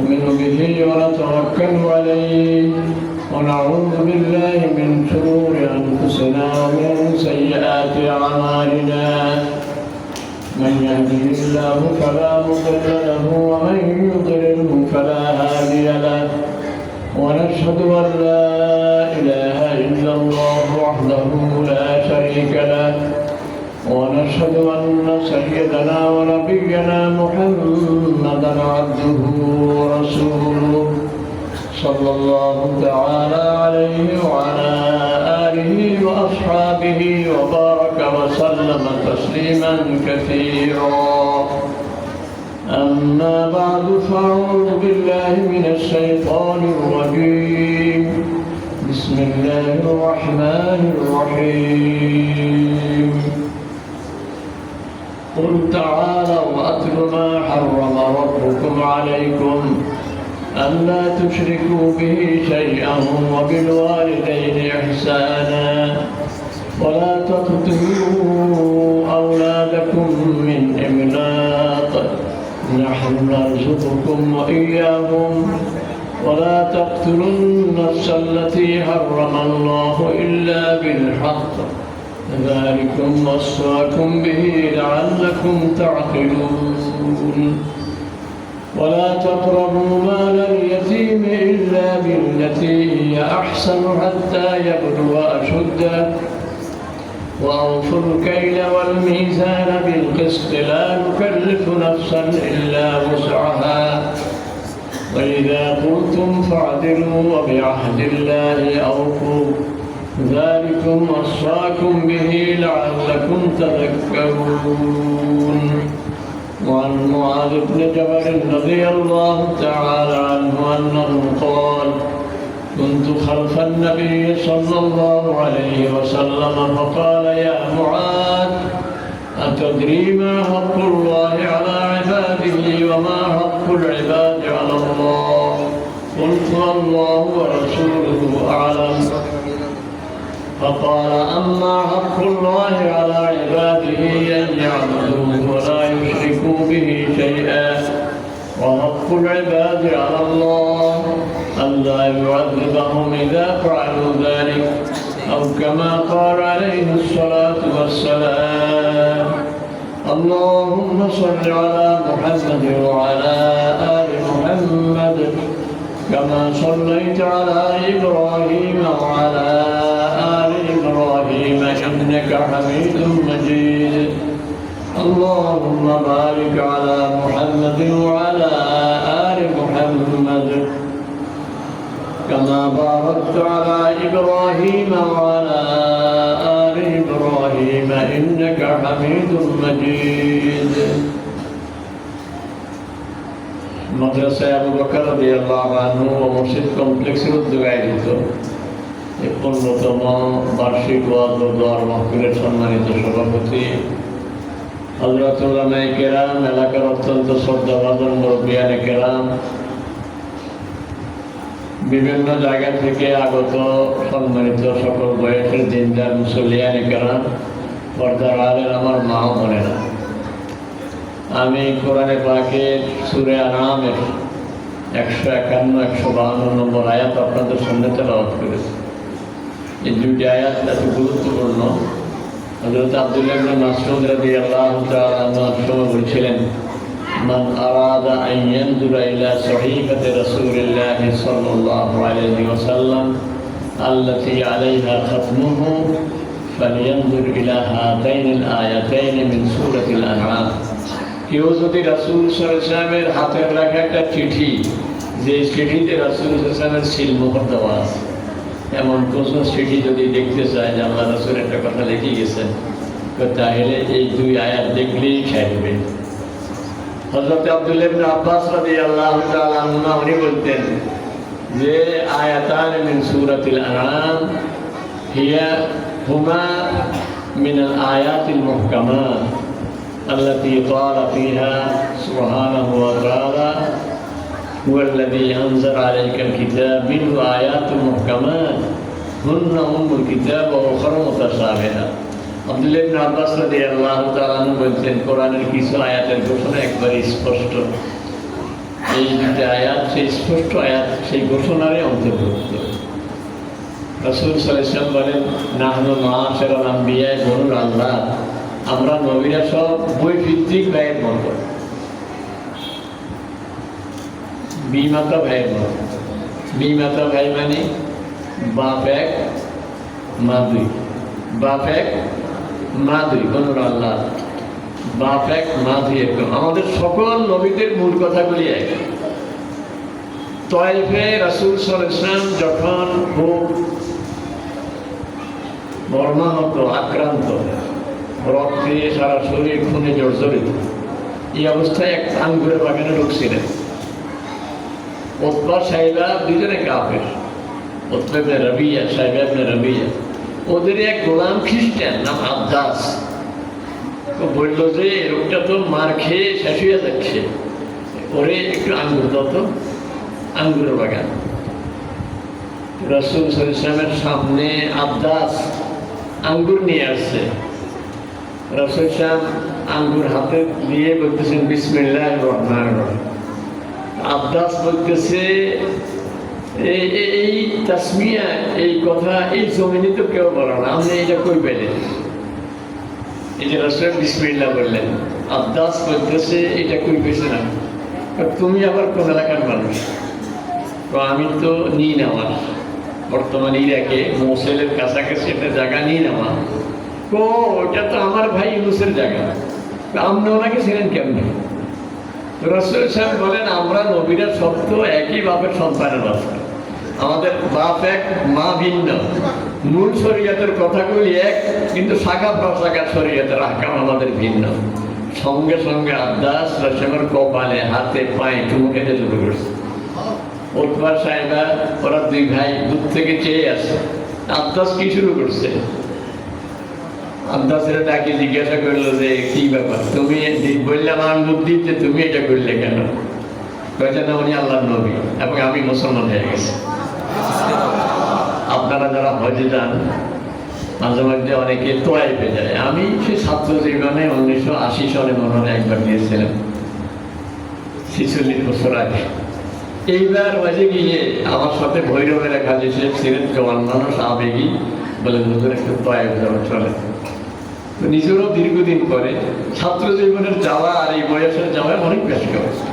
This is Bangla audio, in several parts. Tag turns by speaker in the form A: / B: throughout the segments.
A: نؤمن به ونتوكل عليه ونعوذ بالله من شرور أنفسنا ومن سيئات أعمالنا من يهده الله فلا مضل له ومن يضلله فلا هادي له ونشهد أن لا إله إلا الله وحده لا شريك له ونشهد أن سيدنا ونبينا محمدا عبده ورسوله صلى الله تعالى عليه وعلى آله وأصحابه وبارك وسلم تسليما كثيرا. أما بعد فأعوذ بالله من الشيطان الرجيم. بسم الله الرحمن الرحيم. قل تعالوا أتل ما حرم ربكم عليكم ألا تشركوا به شيئا وبالوالدين إحسانا ولا تقتلوا أولادكم من إملاق نحن نرزقكم وإياهم ولا تقتلوا النفس التي حرم الله إلا بالحق ذلكم وصاكم به لعلكم تعقلون. ولا تقربوا مال اليتيم إلا بالتي هي أحسن حتى يبلغ أشده وأوفوا الكيل والميزان بالقسط لا نكلف نفسا إلا وسعها وإذا قلتم فاعدلوا وبعهد الله أوفوا ذلكم وصاكم به لعلكم تذكرون. وعن معاذ بن جبل رضي الله تعالى عنه أنه قال كنت خلف النبي صلى الله عليه وسلم فقال يا معاذ أتدري ما حق الله على عباده وما حق العباد على الله؟ قلت الله ورسوله أعلم. فقال أما حق الله على عباده أن يعبدوه ولا يشركوا به شيئا وحق العباد على الله ألا يعذبهم إذا فعلوا ذلك أو كما قال عليه الصلاة والسلام. اللهم صل على محمد وعلى آل محمد كما صليت على إبراهيم وعلى آل إبراهيم إنك حميد مجيد. اللهم بارك على محمد وعلى آل محمد كما باركت على إبراهيم وعلى آل إبراهيم إنك حميد مجيد. মাদ্রাসায় আবু বকর রাদিয়াল্লাহু আনহু ও মসজিদ কমপ্লেক্সের উদ্যোগে আয়োজিত 15তম বার্ষিক ওয়াজ ও দোয়ার মাহফিলের সম্মানিত সভাপতি হযরত উলামায়ে কেরাম, এলাকার অত্যন্ত শ্রদ্ধাভাজন মুরব্বিয়ানে কেরাম, বিভিন্ন জায়গা থেকে আগত সম্মানিত সকল বয়সের দিনদার মুসল্লিয়ানে কেরাম, পর্দার আড়ালের আমার মা ও বোনেরা, আমি কোরআনে পাকের সূরা আনআমের 151-152 নম্বর আয়াত আপনাদের সামনে তেলাওয়াত করেছি। এই দুটি আয়াত এত গুরুত্বপূর্ণ। হযরত আব্দুল্লাহ ইবনে মাসউদ রাদিয়াল্লাহু তাআলা আনহু বলেছিলেন মান আরাদা আন ইয়ানজুরা ইলা সহিফাতি রাসূলিল্লাহি সাল্লাল্লাহু আলাইহি ওয়াসাল্লাম আল্লাতী আলাইহা খাতমুহু ফালিয়ানজুর ইলা হাতাইনিল আয়াতাইনি মিন সূরাতিল আনআম। কেউ যদি রাসূল সাল্লাল্লাহু আলাইহি ওয়াসাল্লামের হাতের লেখা একটা চিঠি, যে চিঠিতে রাসূল সাল্লাল্লাহু আলাইহি ওয়াসাল্লামের সিলমোহর দেওয়া আছে, এমন কোন চিঠি যদি দেখতে চায় যে আল্লাহ রাসূল একটা কথা লিখে গেছেন, তাহলে এই দুই আয়াত দেখলেই খাইবে। হযরত আব্দুল্লাহ ইবনে আব্বাস রাদিয়াল্লাহু তাআলা আনহু উনি বলতেন যে আয়াতান মিন সূরাতিল আনআম হিয়া হুমা মিনাল আয়াতিল মুহকামাত التي قال فيها سبحانه وتعالى هو الذي أنزل عليك الكتاب منه آيات محكمات هن أم الكتاب وأخر متشابهات। আব্দুল্লাহ ইবনে আব্বাস রাদিয়াল্লাহু তাআলা আনহু বলতেন কোরআনের কিছু আয়াতের ঘোষণা একবারে স্পষ্ট, এই দুটি আয়াত সেই স্পষ্ট আয়াত সেই ঘোষণারই অন্তর্ভুক্ত। রাসূল সাল্লাল্লাহু আলাইহি ওয়াসাল্লাম বলেন, নাহনু মাআশারাল আম্বিয়া বনুল আল্লাহ, আমরা নবীরা সব বৈভিত্তিক ভাইয়ের মতো, বিমাতা ভাইয়ের মতো। বিমাতা ভাই মানে বাপ এক মা দুই, বাপ এক মা দুই, বনুল আল্লাহ, বাপ এক মা দুই একদম। আমাদের সকল নবীদের মূল কথাগুলি এক। তয়েফে রাসূল সাল্লাল্লাহু আলাইহি ওয়াসাল্লাম যখন খুব মর্মাহত, আক্রান্ত, রক্তে সারা শরীর খুনে জর্জরিত, এই অবস্থায় এক আঙ্গুরের বাগানে ঢুকছিলেন। উতবা সাইবা দুজনে কাফের, উতবা ইবনে রাবিয়া, সাইবা ইবনে রাবিয়া। ওদের এক গোলাম খ্রিস্টান নাম আব্দাস, ও বলল যে লোকটা তো মার খেয়ে শেষ হয়ে যাচ্ছে, ওরে একটু আঙ্গুর দাও তো, আঙ্গুরের বাগান। রাসূল সাল্লাল্লাহু আলাইহি ওয়াসাল্লামের সামনে আব্দাস আঙ্গুর নিয়ে আসছে। রাসূল সাহেব আঙ্গুর হাতে দিয়ে বলতেছেন বিসমিল্লাহির রহমানির রহিম। আব্দাস বলতেছে এই তাসমিয়া, এই কথা এই জমিনে তো কেউ বলো না, আপনি এটা কই পেলেন? এই যে রাসূল বিসমিল্লাহ বললেন, আব্দাস বলতেছে এটা কই পেয়েছে না, তুমি আবার কোন এলাকার মানুষ? তো আমি তো নিয়ে নেওয়া, বর্তমান ইরাকে মোসেলের কাছাকাছি একটা জায়গা নিয়ে নেওয়া। তো ওটা তো আমার ভাই ইউনুসের জায়গা, আপনি ওনাকে ছিলেন কেমনি? রাসূল সাহেব বলেন, আমরা নবীরা সব তো একই বাপের সন্তানের বাচ্চা, আমাদের বাপ এক মা ভিন্ন, মূল শরীয়তের কথাগুলি এক, কিন্তু শাখা প্রশাখা শরীয়তের আহকাম আমাদের ভিন্ন। সঙ্গে সঙ্গে আব্দাস রাসূলের কপালে, হাতে, পায়ে চুমু খেতে শুরু করছে। উতবা সাইবা ওরা দুই ভাই দূর থেকে চেয়ে আসে। আব্দাস কি শুরু করছে? আব্দাসের ডাকে জিজ্ঞাসা করলো যে কি ব্যাপার, তুমি বললাম আঙ্গুর দিতে, তুমি এটা করলে কেন? কয়েছে না, উনি আল্লাহর নবী এবং আমি মুসলমান হয়ে গেছি। আপনারা যারা হজে যান, মাঝে মাঝে অনেকে তোয়াইফে যায়। আমি সেই ছাত্র জীবনে 1980 সালে মনে হয় একবার গিয়েছিলাম, 46 বছর আগে। এইবার হজে গিয়ে আমার সাথে ভৈরবের এক হাজি সাহেব ছিলেন, জওয়ান মানুষ, আবেগী, বলে হুজুর একটু তোয়াইফ যাওয়া চলে। তো নিজেরও দীর্ঘদিন পরে ছাত্র জীবনের যাওয়া আর এই বয়সের যাওয়া অনেক বেশি হয়েছে।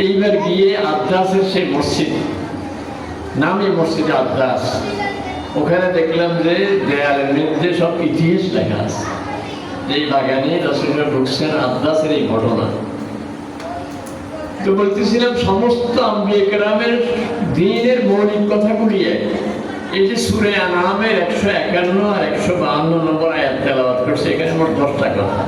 A: এইবার গিয়ে আব্দাসের সেই মসজিদ, নামই মসজিদ আব্দাস, ওখানে দেখলাম যে দেয়ালের মধ্যে সব ইতিহাস লেখা আছে। এই বাগানে রাসূলুল্লাহ ঢুকছেন, আব্দাসের এই ঘটনা। তো বলতেছিলাম সমস্ত আম্বিয়া কেরামের দ্বীনের মৌলিক কথাগুলি এক। এই যে সূরা আনআমের 151 আর 152 নম্বর আয়াত তেলাওয়াত করছে, এখানে মোট 10টা কথা।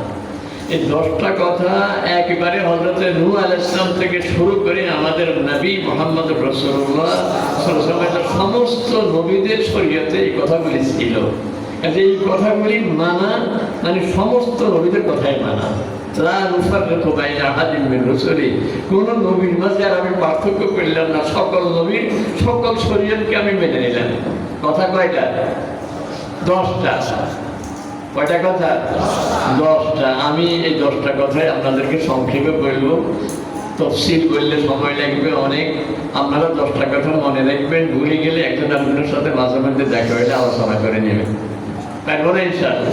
A: এই 10টা কথা একেবারে হযরত নূহ আলাইহিস সালাম থেকে শুরু করে আমাদের নবী মুহাম্মদ রাসূলুল্লাহ সাল্লাল্লাহু আলাইহি ওয়াসাল্লাম সমস্ত নবীদের শরীয়তে এই কথাগুলি ছিল। এই কথাগুলি মানা মানে সমস্ত নবীদের কথাই মানা। কোন নবীর মাঝে আর আমি পার্থক্য করলাম না, সকল নবীর সকল শরীয়তকে আমি মেনে নিলাম। কথা কয়টা? 10টা। কয়টা কথা? 10টা। আমি এই 10টা কথাই আপনাদেরকে সংক্ষেপে বলবো, তফসিল করলে সময় লাগবে অনেক। আপনারা 10টা কথা মনে রাখবেন, ভুলে গেলে একজন আরেকজনের সাথে মাঝে মধ্যে দেখা হইলে আলোচনা করে নেবেন, পারবো না ইনশাআল্লাহ?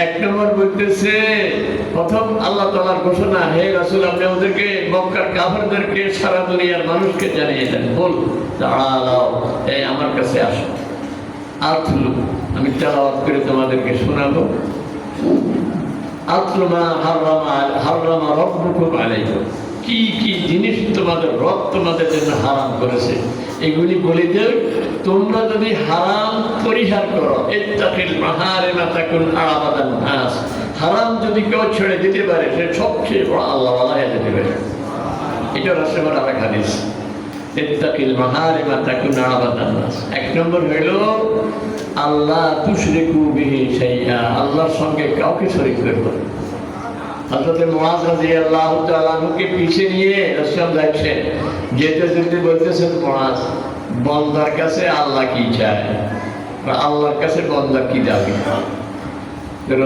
A: 1 নম্বর বলতেছে, প্রথম আল্লাহ তাআলার ঘোষণা, হে রাসূল আপনি ওদেরকে, মক্কার কাফেরদেরকে, সারা দুনিয়ার মানুষকে জানিয়ে দেন, বল তাআলাও, এই আমার কাছে আসো, আতলু, আমি তেলাওয়াত করে তোমাদেরকে শোনাবো। আতলু মা হারামা রাব্বুকুম আলাইকুম, কি কি জিনিস তোমাদের রব তোমাদের জন্য হারাম করেছে এগুলি বলে দেও। তোমরা যদি হারাম পরিহার করো, ইত্তাকিল মাহারিমা তাকুন আ'বাদান নাস, হারাম যদি কেউ ছেড়ে দিতে পারে সে সবচেয়ে বড় আল্লাহওয়ালা হয়ে যেতে পারে। এটা রাসূলের আরেক হাদিস, ইত্তাকিল মাহারিমা তাকুন আ'বাদান নাস। 1 নম্বর হইল আল্লাহ তুশরিকু বিহি শাইআ, আল্লাহর সঙ্গে কাউকে শরীক করবে না। হযরত মুআয রাদিয়াল্লাহু তাআলা কে পিছিয়ে নিয়ে রাসূল যাচ্ছেন, যেতে যেতে বলতেছেন, মুআয বান্দার কাছে আল্লাহ কি চায়, আল্লাহর কাছে বান্দা কি দাবি?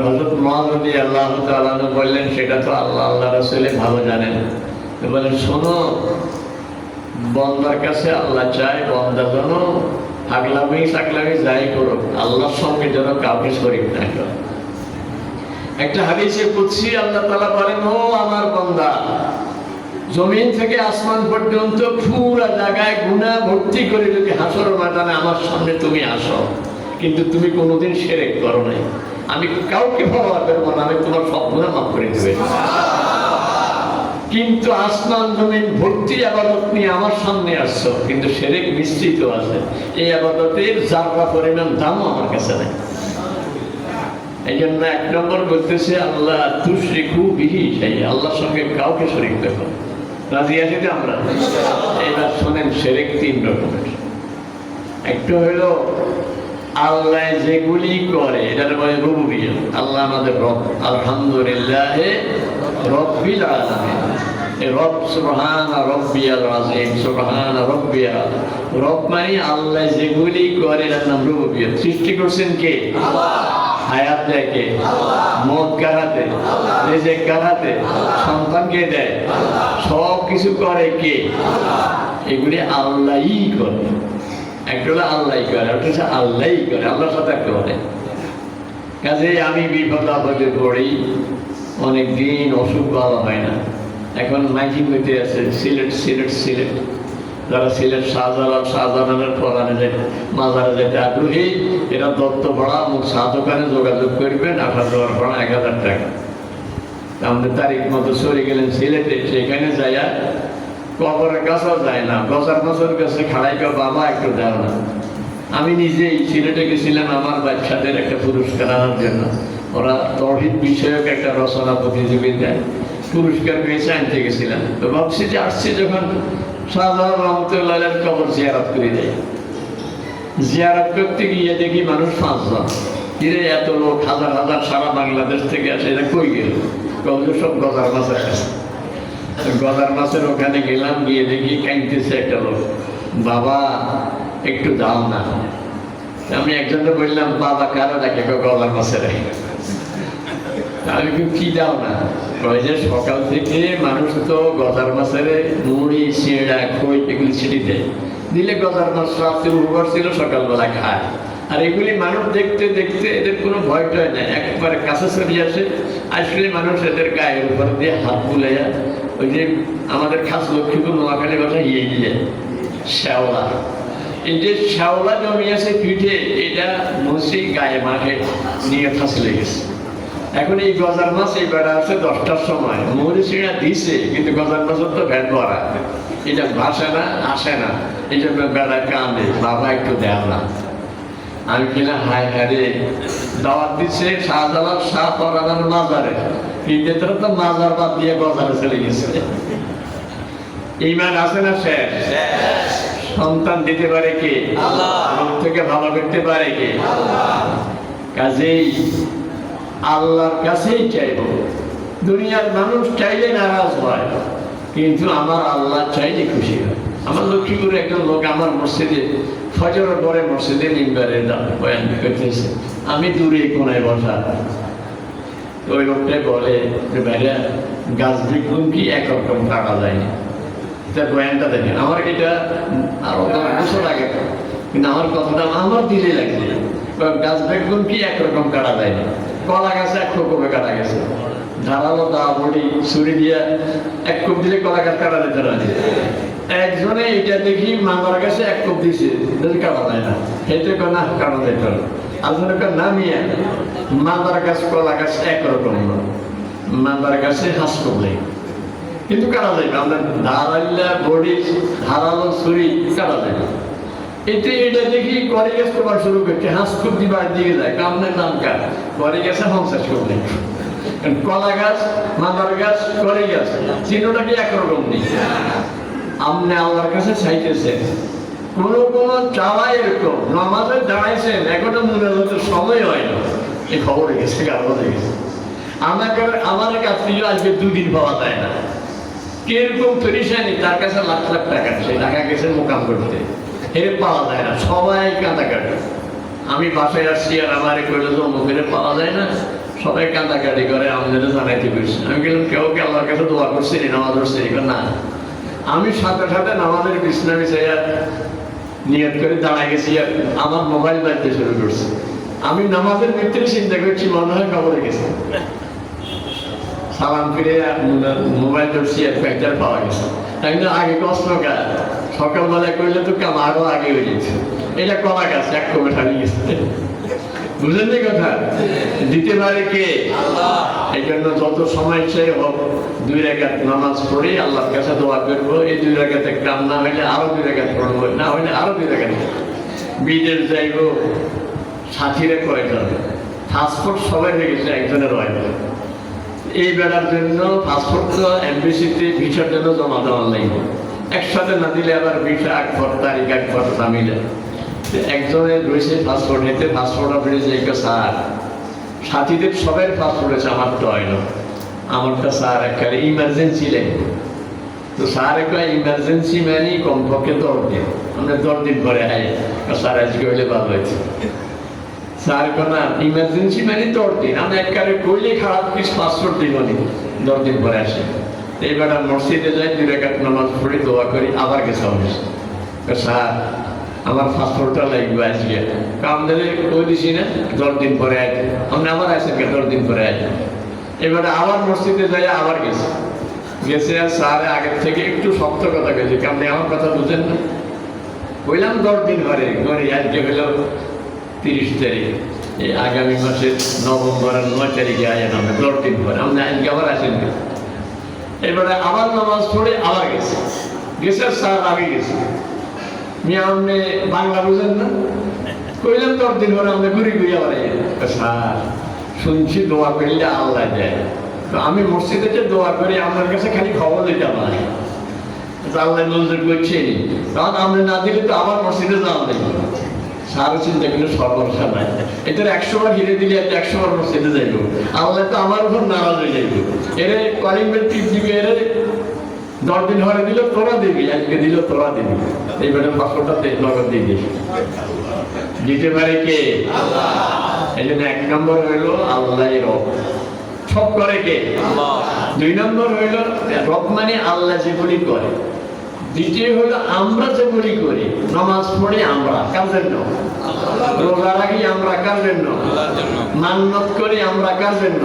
A: হযরত মুআয রাদিয়াল্লাহু তাআলা বললেন, সেটা তো আল্লাহ আল্লাহ রাসূল ভালো জানেন। বলেন শোনো, বন্দার কাছে আল্লাহ চায় বন্দা যেন আগলামি সাগলামি যাই করো, আল্লাহর সঙ্গে যেন কাউকে শরীক না করে। একটা হাদিসে কুদসি আল্লাহ তাআলা বলেন, ও আমার বান্দা, জমিন থেকে আসমান পর্যন্ত পুরো জায়গায় গুনাহ ভর্তি করে যদি হাসর ময়দানে আমার সামনে তুমি আসো, কিন্তু তুমি কোনোদিন শিরক করো নাই, আমি কাউকে ক্ষমা করবো না, আমি তোমার সব গুনাহ মাফ করে দেব। কিন্তু আসমান জমিন ভর্তি ইবাদত নিয়ে আমার সামনে আসছো, কিন্তু শিরক মিশ্রিত আছে, এই ইবাদতের যারা পরিমাণ দামও আমার কাছে নেই। এই জন্য 1 নম্বর বলতেছে আল্লাহ তুশরিকু বিহি শাইআ, আল্লাহর সঙ্গে কাউকে শরীক করো। রাজি আছি তো আমরা? এবার শোনেন, শিরক 3 রকমের। একটা হলো আল্লাহ যেগুলি করে এটার বলে রুবুবিয়্যাহ, আল্লাহ আমাদের রব, আলহামদুলিল্লাহ রব্বিল আলামিন। এই রব সুবহান রব্বিয়াল আযীম, সুবহান রব্বিয়াল। রব মানে আল্লাহ যেগুলি করে এটার নাম রুবুবিয়্যাহ। সৃষ্টি করছেন কে? আল্লাহ। হায়াত দেয় কে? আল্লাহ। মওত কার হাতে? আল্লাহ। রিজিক কার হাতে? আল্লাহ। সন্তান কে দেয়? আল্লাহ। সব কিছু করে কে? আল্লাহ। এগুলি আল্লাহই করে। একটা হলো আল্লাহই করে, একটা হচ্ছে আল্লাহই করে, আল্লাহর সাথে একটা বলে। কাজে আমি বিপদ আপদে পড়ি, অনেকদিন অসুখ ভালো হয় না, এখন মাইকিং হইতে আছে সিলেট সিলেট সিলেট। যারা সিলেট শাহজালালের পরানে মাজারে যেতে আগ্রহী, এরা দত্তপাড়া মুখ শাহ দোকানে যোগাযোগ করবেন, 18 ভাড়া 1000 টাকা। আমাদের তারিখ মতো চলে গেলেন সিলেটে, সেখানে যাইয়া কবরের কাছেও যায় না, গজার মাছের কাছে খাড়াই কা বাবা একটু দেও না। আমি নিজেই সিলেটে গেছিলাম আমার বাচ্চাদের একটা পুরস্কার আনার জন্য, ওরা তৌহিদ বিষয়ক একটা রচনা প্রতিযোগিতায় পুরস্কার পেয়েছে, আনতে গেছিলাম। তো ভাবছি যে আসছি যখন শাহজালাল রহমতুল্লাহের কবর জিয়ারত করে যাই। জিয়ারত করতে গিয়ে দেখি মানুষ 5 জন। কিরে এত লোক, হাজার হাজার সারা বাংলাদেশ থেকে আসে, এটা কই গেল? কবর সব গজার মাছের কাছে। গজার মাছের ওখানে গেলাম, গিয়ে দেখি কাঁদতেছে একটা লোক, বাবা একটু দাও না। আমি একজনকে বললাম, বাবা কারো ডাকে? গজার মাছের। আমি কি দাও না? কয় যে সকাল থেকে মানুষ তো গজার মাছের মুড়ি সিঁড়া খই এগুলি ছিটি দেয়, দিলে গজার মাছ রাত্রে উপকার ছিল, সকালবেলা খায়। আর এগুলি মানুষ দেখতে দেখতে এদের কোনো ভয় টয় নাই, একবারে কাছে চলে আসে। আসলে মানুষ এদের গায়ের উপর দিয়ে হাত বুলাইয়া, ওই যে আমাদের খাস লক্ষ্মীপুর নোয়াখালী ভাষা দিয়ে শ্যাওলা, এই যে শ্যাওলা জমিয়েছে পিঠে, এটা মসি গায়ে মাঠে নিয়ে ফাঁসে লেগেছে। এখন এই গজার মাছ এই বেড়া আছে 10টার সময়, মুড়ি সিঁড়া দিছে, কিন্তু গজার মাছের তো ভ্যাট ভরা, এটা ভাসে না, আসে না। এই জন্য বেড়া কাঁদে, বাবা একটু দেও না। আমি কিনা হায় হারে, দাওয়াত দিচ্ছে শাহজালাল শাহ পরানের মাজারে, কিন্তু তোরা তো মাজার বাদ দিয়ে গজারে চলে গেছে। ঈমান আছে না শেষ? সন্তান দিতে পারে কে? আল্লাহ। রোগ থেকে ভালো করতে পারে কে? আল্লাহ। কাজেই আল্লাহর কাছেই চাইব। দুনিয়ার মানুষ চাইলে নারাজ হয়, কিন্তু আমার আল্লাহ চাইলে খুশি হয়। আমার লক্ষ্মীপুরে একজন লোক আমার মসজিদে ফজরের পরে মসজিদে মিম্বারে বয়ান করতেছে, আমি দূরে কোনায় বসা। ওই লোকটাই বলে যে ভাইরা, গাছ বিক্রম কি একরকম কাটা যায়নি। তার বয়ানটা দেখেন, আমার এটা আরো 10 বছর আগে, কিন্তু আমার কথাটা আমার দিলে লাগছে। গাছ বেগুন কি একরকম কাটা যায়নি, কলা গাছে 1 রকমে কাটা গেছে, ধারালো দা বডি ছুরি দিয়া 1 কোপ দিলে কলা গাছ কাটা যেতে না। একজনে এটা দেখি মামার কাছে 1 কোপ দিছে, কাটা যায় না, হেঁটে না কাটা যেত না। আপনার নামিয়া মামার গাছ কলা গাছ একরকম নয়, মামার গাছে হাঁস করলে কিন্তু কাটা যাবে। আপনার ধারাইলা বডি ধারালো ছুরি কাটা যাবে। এতে এটা দেখি করে গেছে তোমার শুরু করছে, হাঁস খুব দিবার দিকে যায়, কামনের নাম কার করে গেছে, হংসাস করলে। কলা গাছ মাদার গাছ করে গেছে, চিহ্নটা কি একরকম নেই। আপনি আল্লাহর কাছে চাইতেছেন, কোন কোন চাওয়া এরকম নামাজে দাঁড়াইছেন, এখনো মনে হতে সময় হয় না, এই খবরে গেছে, কারো গেছে। আমার কাছে আজকে 2 দিন পাওয়া যায় না, কিরকম পরিশানি, তার কাছে লাখ লাখ টাকা, সে ঢাকা গেছে মোকাম করতে, এর পাওয়া যায় না, সবাই কাঁদা কাটে। আমি বাসায় আসছি আর আমারে কইলে তো মুখের পাওয়া যায় না, সবাই কান্দাকাটি করে, আমাদের জানাইতে পারছি। আমি গেলাম, কেউ কে আল্লাহর কাছে দোয়া করছি নামাজ পড়ছি? না। আমি সাথে সাথে নামাজের বিছনা বিছাইয়া নিয়ত করে দাঁড়ায় গেছি, আর আমার মোবাইল বাজতে শুরু করছে। আমি নামাজের ভিতরে চিন্তা করছি, মনে হয় কবরে গেছে। সালাম ফিরে মোবাইল ধরছি, আর ফ্যাক্টর পাওয়া গেছে। তাই না, আগে কষ্ট সকালবেলায় করলে তো কাম আরো আগে হয়ে গেছে। এটা কলা গাছ, এক কমে হারিয়ে গেছে। বুঝলেন না কথা? দিতে পারে কে? এই জন্য যত সময় চাই হোক 2 রাকাত নামাজ পড়ে আল্লাহর কাছে দোয়া করবো। এই 2 রাকাতে কাম না হইলে আরো 2 রাকাত পড়বো, না হইলে আরো 2 রাকাত। বিদেশ যাইব, সাথীরে করে যাবে, পাসপোর্ট সবাই রেখেছে, একজনের হয় না। এই বেড়ার জন্য পাসপোর্ট তো এমবিসিতে ভিসার জন্য জমা দেওয়ার লাগবে। একসাথে না দিলে আবার ভিসা আকবর, তারিখ আকবর জামিলে। একজনের রয়েছে পাসপোর্ট নিতে, পাসপোর্ট অফিসে স্যার সাথীদের সবাই পাসপোর্ট আছে, আমার তো হয় না। আমারটা স্যার একবারে ইমার্জেন্সি লাগবে। তো স্যার একটা ইমার্জেন্সি মানে কমপক্ষে 10 দিন, আমরা 10 দিন পরে আই। স্যার আজকে হইলে ভালো হয়েছে। স্যার না ইমার্জেন্সি মানে 10 দিন, আমি একবারে কইলে খারাপ কিছু পাসপোর্ট দিব নি, 10 দিন পরে আসে। এইবার মসজিদে যাই, 2 রাকাত নামাজ পড়ি, দোয়া করি, আবার গেছে অফিস। স্যার আমার পাসপোর্টটা লাগবে আজকে, আমাদের কই দিছি না, 10 দিন পরে আসে। আপনি আবার আসেন, 10 দিন পরে আসে। এবারে আবার মসজিদে যাই, আবার গেছে। আর স্যার আগের থেকে একটু শক্ত কথা গেছে, আপনি আমার কথা বুঝেন না। বললাম 10 দিন পরে ঘরে, আজকে হলো 30 তারিখ, এই আগামী মাসের নভেম্বরের 9 তারিখে আয়েন, আমরা 10 দিন পরে। আপনি আজকে আবার আসেন। এবারে আবার নামাজ পড়ে আবার গেছে। স্যার আগে গেছে, আপনি বাংলা বুঝেন না? কইলাম 10 দিন পরে আমরা ঘুরি ঘুরি আবার। স্যার শুনছি দোয়া করলে আল্লাহ যায়। তো আমি মসজিদে যে দোয়া করি, আপনার কাছে খালি খবর দিতে পারি, আল্লাহ মঞ্জুর করছে। কারণ আমরা না দিলে তো আবার মসজিদে যাওয়া নেই। স্যার চিন্তা করলে সর্বসা নাই, এটার 100 বার হিরে দিলে 100 বার মসজিদে যাইব, আল্লাহ তো আমার উপর নারাজ হয়ে যাইব। এর কলিং বেল টিপ দিবে, এর 10 দিন হরে দিল তোরা দিবি, আজকে দিল তোরা দিবি। এইবারে পাসপোর্টটা নগদ দিয়ে দিস। দিতে পারে কে? এই জন্য 1 নম্বর হইল আল্লাহ রব, সব করে কে? 2 নম্বর হইল রব মানে আল্লাহ যেগুলি করে। দ্বিতীয় হলো আমরা যেগুলি করি, নামাজ পড়ি আমরা কার জন্য, রোজা রাখি আমরা কার জন্য, মান্নত করি আমরা কার জন্য,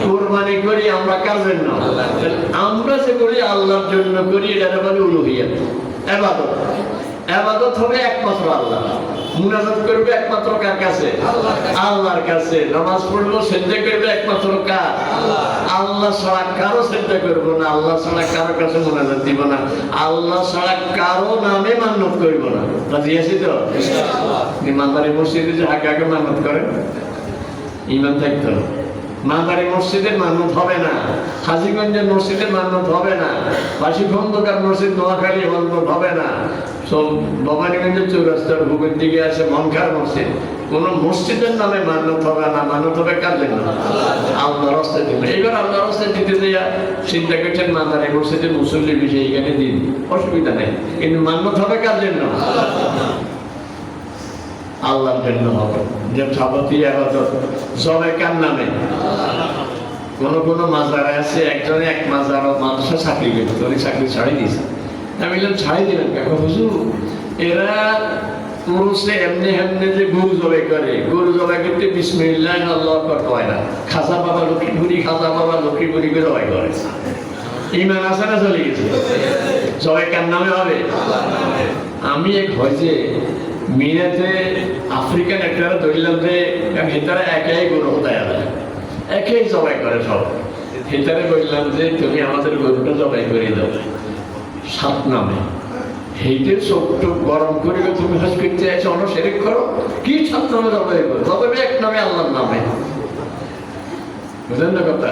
A: কুরবানি করি আমরা কার জন্য। আমরা যেগুলি আল্লাহর জন্য করি, এটা বলে উলুহিয়াত, ইবাদত। ইবাদত হবে একমাত্র আল্লাহ। মুনাজাত করবে একমাত্র কার কাছে? আল্লাহর কাছে। নামাজ পড়বো, সিজদা করবে একমাত্র কার? আল্লাহ ছাড়া কারো সিজদা করব না, আল্লাহ ছাড়া কারো কাছে মুনাজাত দিব না, আল্লাহ ছাড়া কারো নামে মান্নত করব না। রাজি আছি তো? ইমানদারি মসজিদে যে আগে মান্নত করেন, ইমান থাকতো। মাদারি মসজিদের মান্নত হবে না, হাজীগঞ্জের মসজিদের মান্নত হবে না, বাসি খন্দকার মসজিদ নোয়াখালী মান্নত হবে না, সব ভবানীগঞ্জের চৌরাস্তার ভূগের দিকে আছে মনখার মসজিদ। কোন মসজিদের নামে মান্নত হবে না, মান্নত হবে কার জন্য? আল্লাহর রাস্তায় দিন। এইবার আল্লাহর রাস্তায় দিতে যাইয়া চিন্তা করছেন মাদারি মসজিদে মুসল্লির বিষয়ে এখানে দিন, অসুবিধা নেই, কিন্তু মান্নত হবে কার জন্য? আল্লাহর জন্য হবে। যে যাবতীয় ইবাদত সবে কার নামে? কোন কোন মাজারে আছে, একজনে এক মাজার মানুষের চাকরি করত, উনি চাকরি ছাড়িয়ে দিয়েছে। আমি বললাম ছাড়িয়ে দিলেন কেন হুজুর? এরা পুরুষে এমনি এমনি যে গরু জবাই করে, গরু জবাই করতে বিসমিল্লাহ আল্লাহু আকবার কয় না, খাজা বাবা লক্ষ্মীপুরি, খাজা বাবা লক্ষ্মীপুরি করে জবাই করে। ইমান আছে না চলে গেছে? জবাই কার নামে হবে? আমি এক হয়েছে মিনাতে আফ্রিকান একটা ধরলাম যে হেতারা একাই গরু হতায় আলাদা, একাই জবাই করে সব। হেতারে বললাম যে তুমি আমাদের গরুটা জবাই করে দাও 7 নামে। হেঁটে চোখটা গরম করে তুমি হজ করতে আছে, অন্য সেরেক করো কি 7 নামে জবাই করো? তবে 1 নামে আল্লাহর নামে। বুঝলেন না কথা?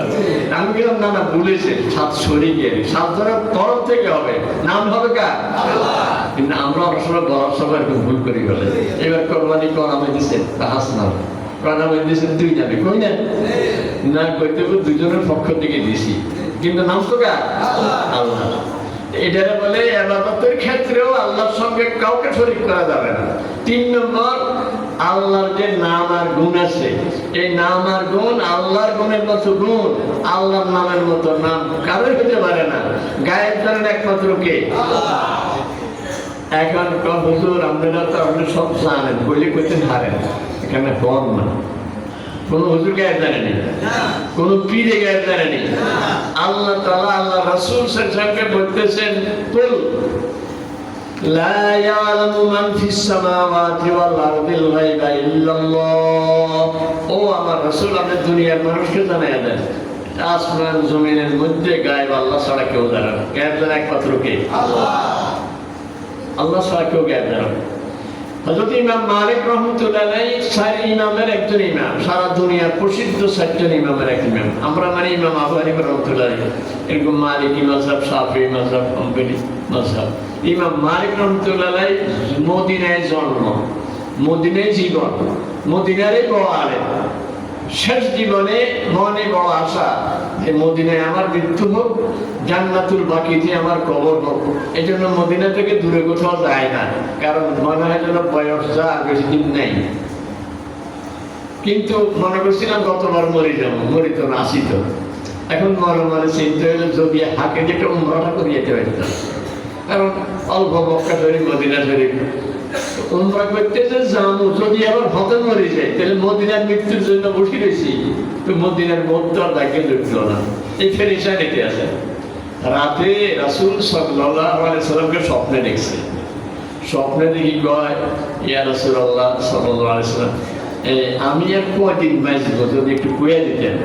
A: আমি গেলাম না না বলেছে 7 শরীকের 7 জনের তরফ থেকে হবে, নাম হবে কার? কিন্তু আমরা অনেক সময় বলার সময় একটু ভুল করি বলে। এবার কোরবানি কোন নামে দিচ্ছে? হাস নাম। কোন নামে দিচ্ছে? 2 নামে। কই না না কইতে 2 জনের পক্ষ থেকে দিছি, কিন্তু নাম তো কার? আল্লাহ। এটারে বলে ইবাদতের ক্ষেত্রেও আল্লাহর সঙ্গে কাউকে শরীক করা যাবে না। 3 নম্বর আল্লাহর যে নাম আর গুণ আছে, এই নাম আর গুণ আল্লাহর গুণের মতো গুণ, আল্লাহর নামের মতো নাম কারোই হতে পারে না। গায়েব জানেন একমাত্র কে? এখন হুজুর আপনারা তো আপনি সব জানেন, বলে করতে হারেন, এখানে হন না। কোন হুজুর গায়েব জানেনি, কোন পীরে গায়েব জানেনি। আল্লাহ তাআলা আল্লাহ রাসূল সাল্লাল্লাহু আলাইহি ওয়াসাল্লামকে বলতেছেন, কুল লা ইয়ালামু মান ফিস সামাওয়াতি ওয়াল আরদিল গায়বা ইল্লাল্লাহ। ও আমার রাসূল, আপনি দুনিয়ার মানুষকে জানাইয়া দেন, আসমান জমিনের মধ্যে গায়েব আল্লাহ ছাড়া কেউ জানে না। গায়েব জানে একমাত্র কে? আল্লাহ। আল্লাহ ছাড়া কেউ গায়েব জানে না। হযরত ইমাম মালিক রাহমাতুল্লাহ আলাইহি চার ইমামের একজন ইমাম, সারা দুনিয়ার প্রসিদ্ধ চারজন ইমামের এক ইমাম। আমরা মানে ইমাম আবু হানিফা রাহমাতুল্লাহ আলাইহি, এরকম মালিকি মাযহাব, শাফিঈ মাযহাব, হাম্বলি মাযহাব। ইমাম মালিক রাহমাতুল্লাহ আলাইহি মদিনায় জন্ম, মদিনায় জীবন, মদিনারই বড় আলেম। শেষ জীবনে মনে বড় আশা যে মদিনায় আমার মৃত্যু হোক, জান্নাতুল বাকিতে আমার কবর হোক। এই জন্য মদিনা থেকে দূরে কোথাও যায় না, কারণ মনে হয় যেন বয়স যা বেশি দিন নেই। কিন্তু মনে করছিলাম গতবার মরি যাবো, মরি তো না, আসি তো। এখন মনে মনে চিন্তা হইলো যদি হাকে যেটা উমরাটা করে যেতে পারতাম, কারণ অল্প মক্কা শরীফ, মদিনা শরীফ উমরা করতে যে যাবো, যদি আবার হতে মরে যায় তাহলে মদিনার মৃত্যুর জন্য বসে রয়েছি, তো মদিনার মধ্যে আর ডাকে ঢুকলো না। এই ফেরেশা নিতে আছে। রাতে রাসূল সাল্লাল্লাহু আলাইহি সাল্লামকে স্বপ্নে দেখছে। স্বপ্নে দেখি কয়, ইয়া রাসূলুল্লাহ সাল্লাল্লাহু আলাইহি সাল্লাম, আমি আর কয়দিন বাঁচবো, যদি একটু কইয়া দিতেন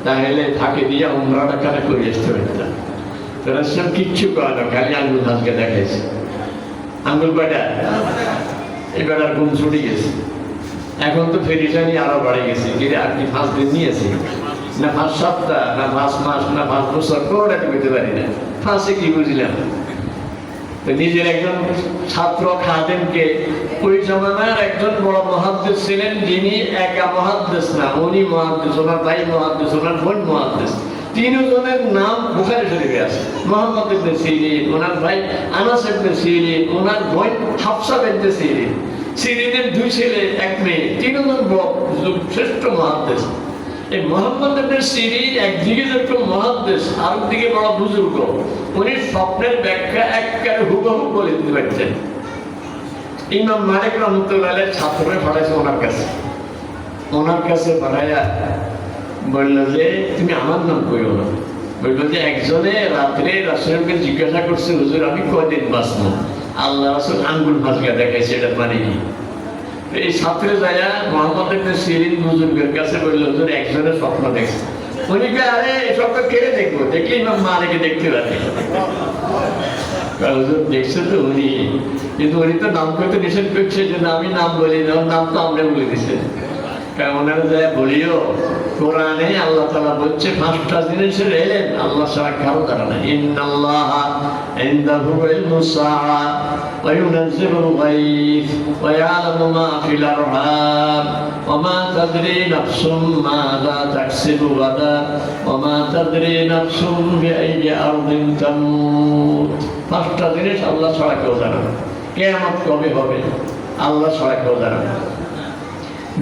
A: তাহলে থাকে দিয়ে উমরাটা কারা করে আসতে পারতাম। তো রাসূল কিচ্ছু কয় না, খালি আঙ্গুল হাসকে দেখাইছে। আঙ্গুল কয়টা? এবার আর ঘুম ছুটে গেছে। এখন তো ফেরিসানি আরো বাড়ে গেছে। আপনি 5 দিন নিয়েছি না, 5 সপ্তাহ না, 5 মাস না, 5 বছর, কোনোটা বুঝতে পারি না। 5-এ কি বুঝলাম? তো নিজের একজন ছাত্র খাদেমকে, ওই জমানার একজন বড় মুহাদ্দিস ছিলেন, যিনি একা মুহাদ্দিস না, উনি মুহাদ্দিস, ওনার ভাই মুহাদ্দিস, ওনার বোন মুহাদ্দিস। তিনজনের নাম বুখারী শরীফে আছে। মুহাম্মদ ইবনে সিরিন, ওনার ভাই আনাস ইবনে সিরিন, ওনার বোন হাফসা বিনতে সিরিন। সিরিনের 2 ছেলে 1 মেয়ে, তিনজন শ্রেষ্ঠ মুহাদ্দিস। এই মুহাম্মদ ইবনে সিরিন একদিকে যেরকম মুহাদ্দিস, আরেকদিকে বড় বুজুর্গ। উনি স্বপ্নের ব্যাখ্যা একেবারে হুবহু বলে দিতে পারছেন। ইমাম মালিক রাহমাতুল্লাহ আলাইহি ছাত্ররে পাঠাইছে ওনার কাছে পাঠাইয়া বলল যে তুমি আমার নাম কইও না। বলল যে একজনে রাত্রে রাসূলকে জিজ্ঞাসা করছে, হুজুর আমি কয়দিন বাঁচবো? আল্লাহ রাসূল আঙ্গুল ভাঁজকে দেখাইছে, এটা মানে কি? এই ছাত্রে যায়া মুহাম্মদ ইবনে সিরিন বুজুর্গের কাছে বলল, হুজুর একজনের স্বপ্ন দেখছে। উনি কে, আরে এই স্বপ্ন কে দেখবো? দেখলে ইমাম মালিককে দেখতে পারে। হুজুর দেখছে তো উনি, কিন্তু উনি তো নাম করতে নিষেধ করছে, যে আমি নাম বলি না, নাম তো আমরা বলে দিচ্ছে। ওনারা যায় বলিও, কোরআনে আল্লাহ তাআলা বলছে 5টা জিনিসের ইলম আল্লাহ ছাড়া কারো জানে না। ইন্নাল্লাহা ইনদাহু ইলমুস সাআ ওয়া ইউনাজ্জিলুল গায়থ ওয়া ইয়ালামু মা ফিল আরহাম ওয়া মা তাদরি নাফসুম মাযা তাকসিবু গাদা ওয়া মা তাদরি নাফসুম বিআইয়ি আরদিন তামুত। 5টা জিনিস আল্লাহ ছাড়া কেউ জানে না। কিয়ামত কবে হবে আল্লাহ ছাড়া কেউ জানে না।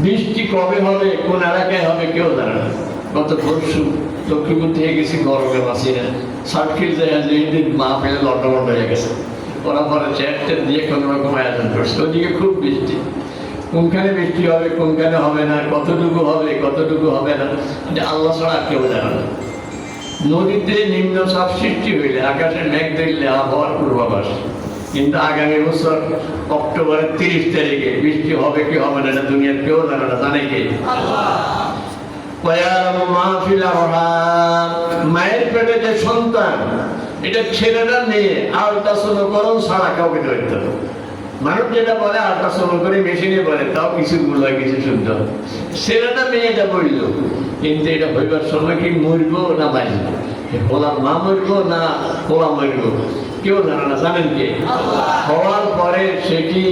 A: বৃষ্টি কবে হবে, কোন এলাকায় হবে কেউ জানে না। গত পরশু লক্ষ্মীপুর থেকে গেছি, গরমে বাঁচি না, সার্কিট জায়গায় মা ফেলে লন্ডন হয়ে গেছে। ওরা পরে চেয়ার দিয়ে কোনো রকম আয়োজন করছে। ওইদিকে খুব বৃষ্টি, কোনখানে বৃষ্টি হবে কোনখানে হবে না, কতটুকু হবে কতটুকু হবে না, এটা আল্লাহ ছাড়া কেউ জানে না। নদীতে নিম্নচাপ সৃষ্টি হইলে, আকাশে মেঘ দেখলে আবহাওয়ার পূর্বাভাস, কিন্তু আগামী বছর অক্টোবরের 30 তারিখে বৃষ্টি হবে কি হবে না এটা দুনিয়ার কেউ জানে না। জানে কে? মায়ের পেটে যে সন্তান, এটা ছেলেরা মেয়ে আল্ট্রাসাউন্ড ছাড়া কাউকে ধরতে হবে। মানুষ যেটা বলে আল্ট্রাসাউন্ড করে মেশিনে বলে, তাও কিছু গুলো কিছু শুদ্ধ। ছেলেটা মেয়েটা বলল, কিন্তু এটা হইবার সময় কি মরবো না বাঁচবো, ওলা মা মরবো না ওলা মরবো কেউ জানে না। জানেন কে? হওয়ার পরে সে কি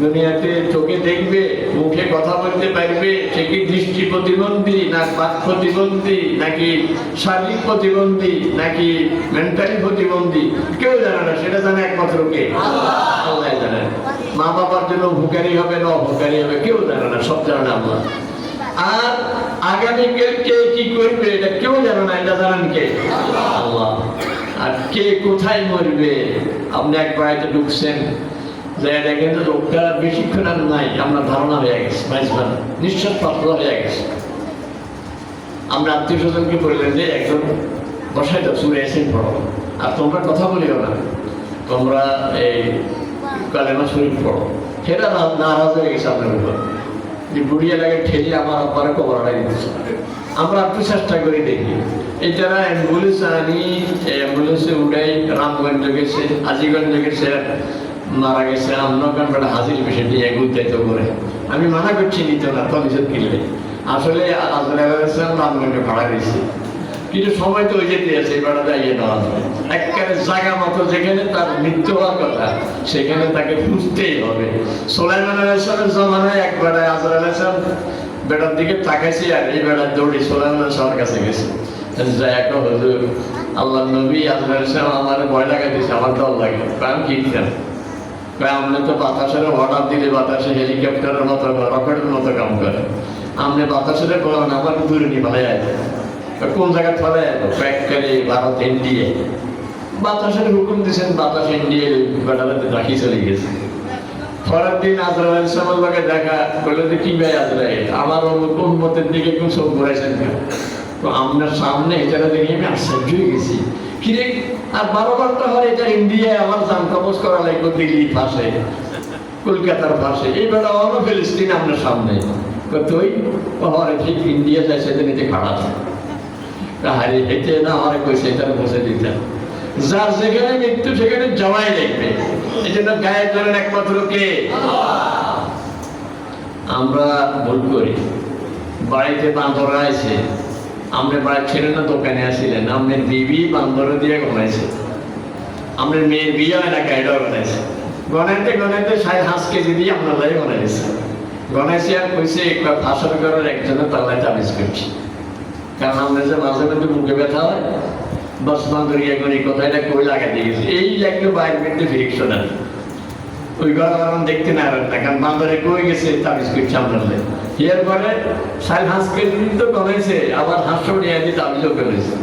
A: দুনিয়াতে চোখে দেখবে, মুখে কথা বলতে পারবে, সে কি দৃষ্টি প্রতিবন্ধী না বাক প্রতিবন্ধী, নাকি শারীরিক প্রতিবন্ধী, নাকি মেন্টালি প্রতিবন্ধী, কেউ জানে না। সেটা জানে একমাত্র কে? আল্লাহ জানে। মা বাবার জন্য উপকারী হবে না অপকারী হবে কেউ জানে না, সব জানে আল্লাহ। আর আগামীকাল কে কি করবে এটা কেউ জানে না, এটা জানেন কে? আল্লাহ। আর কে কোথায় মরবে, আপনি এক বাড়িতে ঢুকছেন যে দেখেন লোকটা বেশিক্ষণ আর নাই, আমরা ধারণা হয়ে গেছে, নিঃশ্বাস পাত্র হয়ে গেছে। আমরা আত্মীয় স্বজনকে বললেন যে একজন বসাই দাও, সুরে এসে পড়ো, আর তোমরা কথা বলিও না, তোমরা এই কালেমা শরীফ পড়ো। সেটা নারাজ হয়ে গেছে আপনার উপর, যে বুড়ি এলাকায় ঠেলে আমার আব্বারে কবর হারাই দিচ্ছে। আমরা একটু চেষ্টা করে দেখি, এই যারা অ্যাম্বুলেন্স আনি, অ্যাম্বুলেন্সে উঠাই, রামগঞ্জ গেছে, হাজিগঞ্জ গেছে, মারা গেছে, আমরা কারণ হাজির বিষয়টি এগুতায়িত করে। আমি মানা করছি নিত না, তলিশত কিনলে আসলে আজরাইলাম রামগঞ্জে ভাড়া দিয়েছি, কিন্তু সময় তো ওই যেতে আছে, এবার যাইয়ে দেওয়া যায় একেবারে জায়গা মতো, যেখানে তার মৃত্যু হওয়ার কথা সেখানে তাকে খুঁজতেই হবে। সুলাইমান আলাইহিসসালামের জমানায় একবারে আজরাইল আলাইহিসসালাম বেটার দিকে তাকাইছি, আর এই বেটার দৌড়ি সুলাইমান আলাইহিসসালামের কাছে গেছে। হুজুর, আল্লাহ নবী আজরাইল আলাইহিসসালাম আমার ভয় লাগা দিয়েছে, আমার ডর লাগে। আমি কি দিতাম, আপনি তো বাতাসের অর্ডার দিলে বাতাসে হেলিকপ্টারের মতো রকেটের মতো কাম করে, আপনি বাতাসের বলেন আমার দূরে নিয়ে ভালো আছে, কোন জায়গায় ফলে প্যাককারি ভারত ইন্ডিয়া বাতাসের হুকুম দিয়েছেন, বাতাস ইন্ডিয়া বেটাতে রাখি চলে গেছে। পরের দিন আজরাইল আলাইহিসসালামের লগে দেখা বললো যে কি ভাই আজরাইল, আমার উম্মতের দিকে কোন চোখ ঘুরাইছেন না, তো আপনার সামনে এটা দেখে আমি আশ্চর্য হয়ে গেছি। কিরে, আর 12 ঘন্টা হয় এটা ইন্ডিয়ায় আমার জান কবজ করা লাগবে, দিল্লির পাশে, কলকাতার পাশে, এই বেটা অন্য ফিলিস্তিন আপনার সামনে, তুই হরে ঠিক ইন্ডিয়া যায় সেদিন এতে খারাপ হারি হেঁটে না হরে কইছে এটা বসে দিতেন। যার যেখানে মৃত্যু সেখানে যাওয়াই লাগবে, এই জন্য গায়ের ধরেন একমাত্র কে? আমরা ভুল করি, বাড়িতে বান্দর আছে, আমরা বাড়ির ছেলে না দোকানে আসিলেন, আপনার বিবি বান্দর দিয়ে গনাইছে, আপনার মেয়ের বিয়ে হয় না গাইডাও গনাইছে, গনাইতে গনাইতে 5.5 কেজি দিয়ে আপনার লাই গনাইছে, গনাইছে আর কইছে ফাঁসর করার একজনের তাল্লায় তাবিজ করছি। কারণ আমরা যে মাঝে মধ্যে মুখে ব্যথা হয়, বস বান্ধবী এখন এই কথাটা কই লাগা দিয়ে গেছে, এই লাগবে বাইরের মধ্যে ফিরিকশন আর ওই ঘরে দেখতে না না, কারণ বান্ধবী কই গেছে তাবিজ করছে আপনার লাই। এরপরে 5.5 কেজি তো কমেছে, আবার 500 নিয়ে দিয়ে তাবিজও করেছে।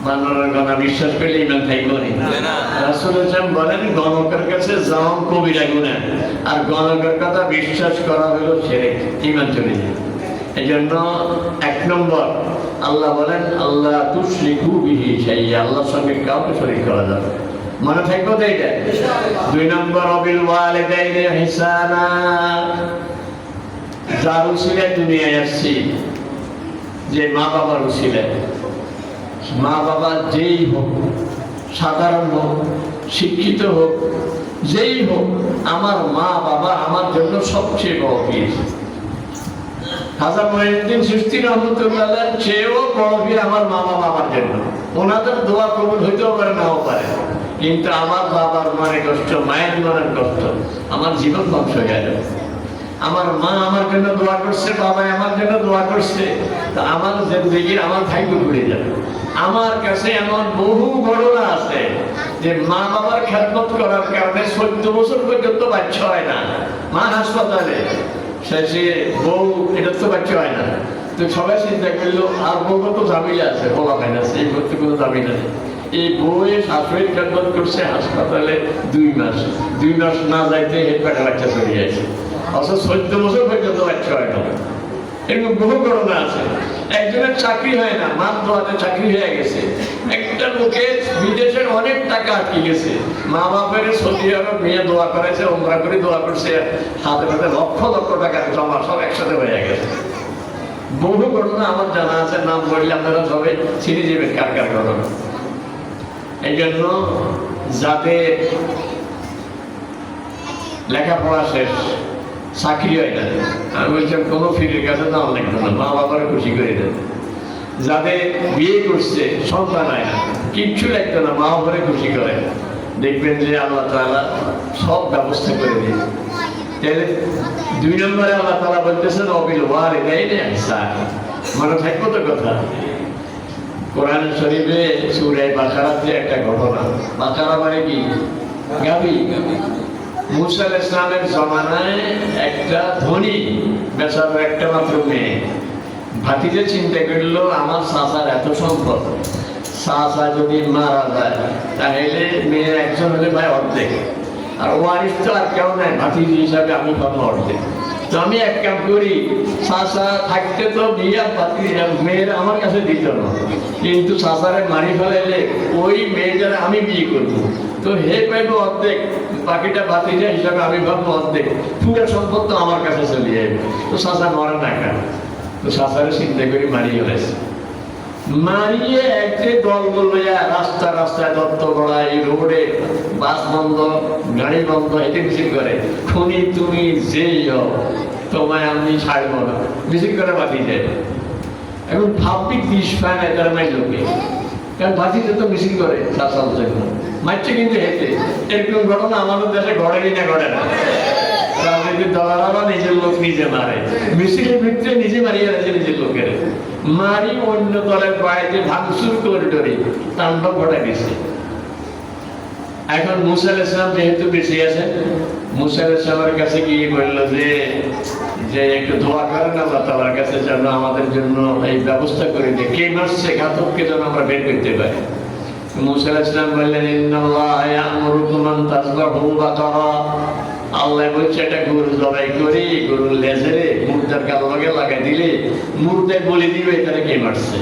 A: বান্দরের কথা বিশ্বাস করলে ইমান থাকবে না। রাসূল বলেন গণকের কাছে যাওয়া কবিরা গুনাহ, আর গণকের কথা বিশ্বাস করা হলো শিরক, ইমান চলে যায়। এই জন্য 1 নম্বর আল্লাহ বলেন আল্লাহ তুশরিকু বিহি শাইআ, আল্লাহর সঙ্গে কাউকে শরীক করা যাবে, মনে থাকবে তো এটা। 2 নম্বর অবিল ওয়ালিদাইনি ইহসানা, যার উসিলায় দুনিয়ায় আসছি, যে মা বাবার উসিলায়, মা বাবা যেই হোক, সাধারণ হোক, শিক্ষিত হোক, যেই হোক, আমার মা বাবা আমার জন্য সবচেয়ে বড় পীর। খাজা মঈনুদ্দিন চিশতি রহমতুল্লাহ চেয়েও বড় পীর আমার মা বাবা আমার জন্য। ওনাদের দোয়া কবুল হইতেও পারে, নাও পারে, কিন্তু আমার বাবার মনে কষ্ট, মায়ের মনের কষ্ট, আমার জীবন ধ্বংস হয়ে যাবে। আমার মা আমার জন্য দোয়া করছে, বাবা আমার জন্য দোয়া করছে, তা আমার জিন্দেগির আমার ভাগ্য ঘুরে যাবে। আমার কাছে এমন বহু ঘটনা আছে যে মা বাবার খেদমত করার কারণে 14 বছর পর্যন্ত বাচ্চা হয় না, মা হাসপাতালে, শেষে বউ এটা তো বাচ্চা হয় না, তো সবাই চিন্তা করলো আর বউ কত ঝামেলা আছে, বলা হয় না, এই করতে কোনো ঝামেলা নেই। এই বউয়ে শাশুড়ির খেদমত করছে হাসপাতালে 2 মাস, 2 মাস না যাইতে হেডপ্যাটে বাচ্চা চলে আসে, অথচ 14 বছর পর্যন্ত বাচ্চা হয় না। এরকম বহু ঘটনা আছে। একজনের চাকরি হয় না, মাত্র হাতে চাকরি হয়ে গেছে, একটা লোকের বিদেশের অনেক টাকা আটকে গেছে, মা বাপের সৌদি আরব নিয়ে দোয়া করেছে, ওমরা করে দোয়া করছে, হাতে হাতে লক্ষ লক্ষ টাকা জমা সব একসাথে হয়ে গেছে। বহু ঘটনা আমার জানা আছে, নাম বললে আপনারা সবাই চিনে যাবেন কার কার ঘটনা। এই জন্য যাদের লেখাপড়া শেষ, চাকরি হয় না, আমি বলছিলাম কোনো ফিরের কাছে যাওয়া লাগতো না, মা বাবার খুশি করে দেন। যাদের বিয়ে করছে, সন্তান হয় না, কিচ্ছু লাগতো না, মা বাবারে খুশি করে, দেখবেন যে আল্লাহ তাআলা সব ব্যবস্থা করে দেয়। 2 নম্বরে আল্লাহ তাআলা বলতেছেন অবিল ওয়ালিদাইনি ইহসানা, মনে থাকবো তো কথা। কোরআন শরীফে সূরা বাকারাতে একটা ঘটনা, বাকারা মানে কি? গাভী। মুসা আলাইহিস সালামের জমানায় একটা ধনী বেচারার একটা মাত্র মেয়ে, ভাতিজা চিন্তা করলো আমার চাচার এত সম্পদ, চাচা যদি মারা যায় তাহলে মেয়ে একজন হলে ভাই অর্ধেক, আর ওয়ারিস তো আর কেউ নাই, ভাতিজি হিসাবে আমি পাবো অর্ধেক। তো আমি এক কাম করি, চাচা থাকতে তো বিয়া মেয়ের আমার কাছে দিত না, কিন্তু চাচারে মারি ফেলাইলে ওই মেয়েটারে আমি বিয়ে করবো, তো হে পাইবো অর্ধেক, বাকিটা ভাতিজা হিসাবে আমি ভাববো অর্ধেক, পুরো সম্পদ তো আমার কাছে চলে যাবে। তো চাচা মরে না কেন, তো চাচারে চিন্তা করি মারিয়ে ফেলেছে। মারিয়ে একটি দল লইয়া রাস্তায় দত্ত গড়াই রোডে বাস বন্ধ, গাড়ি বন্ধ, এটি মিছিল করে, খুনি তুমি যেই হও তোমায় আমি ছাড়বো না, মিছিল করে বাতি যায়। এখন ভাববি দিস পায় না তারা মাই লোকে, কারণ বাতিতে তো মিছিল করে চাষার জন্য মারছে, কিন্তু হেঁটে এরকম ঘটনা আমাদের দেশে ঘটেনি না, ঘটে না। রাজনীতির দলারা নিজের লোক নিজে মারে, মিছিলের ভিতরে নিজে মারিয়ে রাখছে নিজের লোকের, মারি অন্য দলের বাড়িতে ভাঙচুর করিডোরে তাণ্ডব ঘটাই দিচ্ছে। এখন মুসা আলাইহিস সালাম যেহেতু বেঁচে আছেন, মুসা আলাইহিস সালামের কাছে গিয়ে বলল যে একটু দোয়া করেন আল্লাহ তাআলার কাছে যেন আমাদের জন্য এই ব্যবস্থা করে দেয়, কে মারছে ঘাতককে যেন আমরা বের করতে পারি। মুসা আলাইহিস সালাম বললেন ইন্নাল্লাহা ইয়া'মুরুকুম আন তাযবাহু বাকারা, আল্লাহ বলছে একটা গরু জবাই করি, গরুর লেজেরে মুর্দার গাল লগে লাগাই দিলে মুর্দায় বলে দিবে তারা কে মারছে।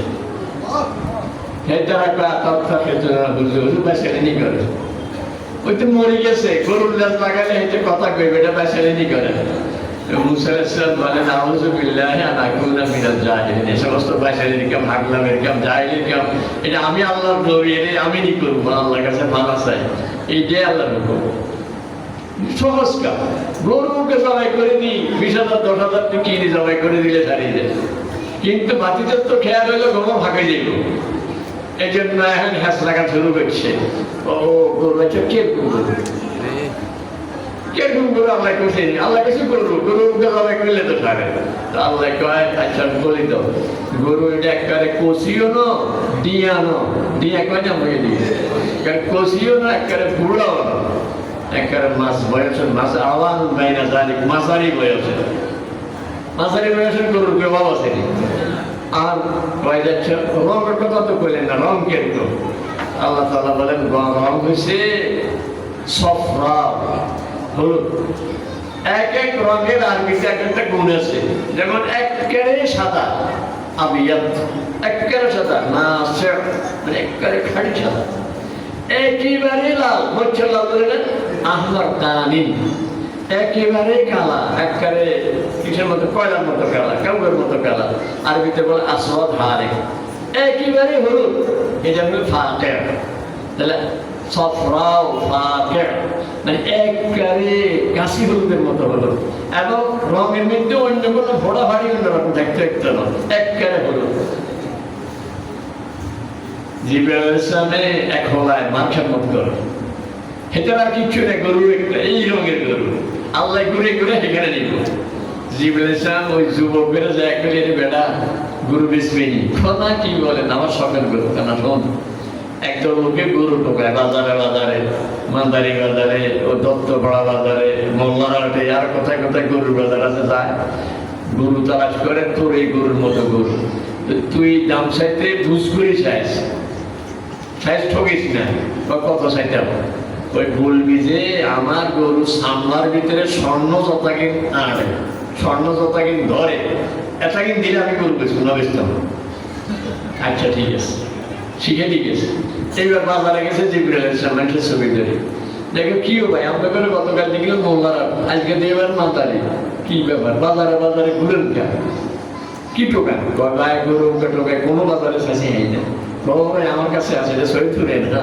A: ওই তো মরে গেছে, গরুর লেজ লাগালে হেঁটে কথা কইবে, এটা বেচারেনি করে। মুসা আলাইহিস সালাম বলেন আউযু বিল্লাহি আন আকুনা মিনাল জাহিলিন, এই সমস্ত বেচারের কাম, হাগলামের কাম, জাহিলির কাম, এটা আমি আল্লাহর নবী, এটা আমি নি করবো, আল্লাহর কাছে মানা চাই, এইটাই আল্লাহর হুকুম। সহজ কাজ, গরুকে জবাই করে দিই 20,000 10,000 কিনে জবাই করে দিলে ছাড়িয়ে যায়, কিন্তু বাতিদের তো খেয়াল হইলো গোমর ভাগে যাইব, এই জন্য এখন হ্যাস লাগা শুরু করছে। ও গরু আছে কিরকম গরু, কিরকম গরু আল্লাহ কেছে, আল্লাহ কিছু করবো, গরুকে জবাই করলে তো ছাড়ে। আল্লাহ কয় আচ্ছা বলি তো, গরু এটা একবারে কষিও না ডিয়ানো, ডিয়া কয় না আমাকে দিয়ে, কারণ কষিও না একবারে বুড়াও না, একবারে মাছ বয়সের, মাছ আওয়াজ বাইনা জানি মাঝারি বয়সের, মাঝারি বয়সের গরুর প্রভাব আছে। আর কয় যাচ্ছে রঙের কথা তো কইলেন না, রং কিরকম? আল্লাহ তাআলা বলেন রং হয়েছে সফরা, হলুদ। এক এক রঙের আরবিতে এক একটা গুণ আছে, যেমন একেবারে সাদা আবিয়াত, একেবারে সাদা নাসির, মানে একেবারে খাঁটি সাদা, একেবারে লাল, মরছে লাল বলে না, আহমার কানিন, একেবারে কালা, একেবারে কিসের মতো, কয়লার মতো কালা, কাউকের মতো কালা, আরবিতে বলে আসওয়াদ হারে, একেবারে হলুদ, এটা হলো ফাকির। তাহলে সফরাও ফাকির মানে একেবারে কাশি হলুদের মতো হলুদ, এবং রঙের মধ্যে অন্য কোনো ফোড়া ফাড়ি অন্যরকম দেখতে না, একেবারে হলুদ। জিবরাইল আলাইহিস সালামে এক হলায় মাথার মত করে, হেঁটে আর কিচ্ছু নেই, গরু একটা এই রঙের গরু, আল্লাহ ঘুরে ঘুরে সেখানে নিব। জিবরাইল আলাইহিস সালাম ওই যুবকের যে এক বেটা গরু বেচবেনি, কথা কি বলেন, আমার শখের গরু, কেন শোন, একদল লোকে গরু টোকায় বাজারে বাজারে, মান্দারি বাজারে, ও দত্তপাড়া বাজারে, মোল্লারহাটে, আর কোথায় কোথায় গরুর বাজার আছে যায়, গরু তালাশ করে তোর এই গরুর মতো গরু, তুই দাম চাইতে বুঝ করি চাইস, সাইজ ঠকিস না, কত চাইতে হবে, ওই বলবি যে আমার গরু সামলার ভিতরে স্বর্ণ যতাকিন আনে, স্বর্ণ যতাকিন ধরে, এটা কিন দিলে আমি গরু বেচবো না, বেচতাম। আচ্ছা ঠিক আছে, শিখে ঠিক আছে। এইবার বাজারে গেছে জিবরাইল আলাইহিস সালাম একটা ছবি ধরে, দেখো কি ভাই আপনাকে গতকাল দেখলাম মোল্লারা, আজকে দেবার মাতারি, কি ব্যাপার, বাজারে বাজারে ঘুরেন কেন, কি টোকান? গায়ে গরু টোকায় কোনো বাজারে চাষি হয় না, ভাই আমার কাছে আছে, এটা সৈয়দপুরে না,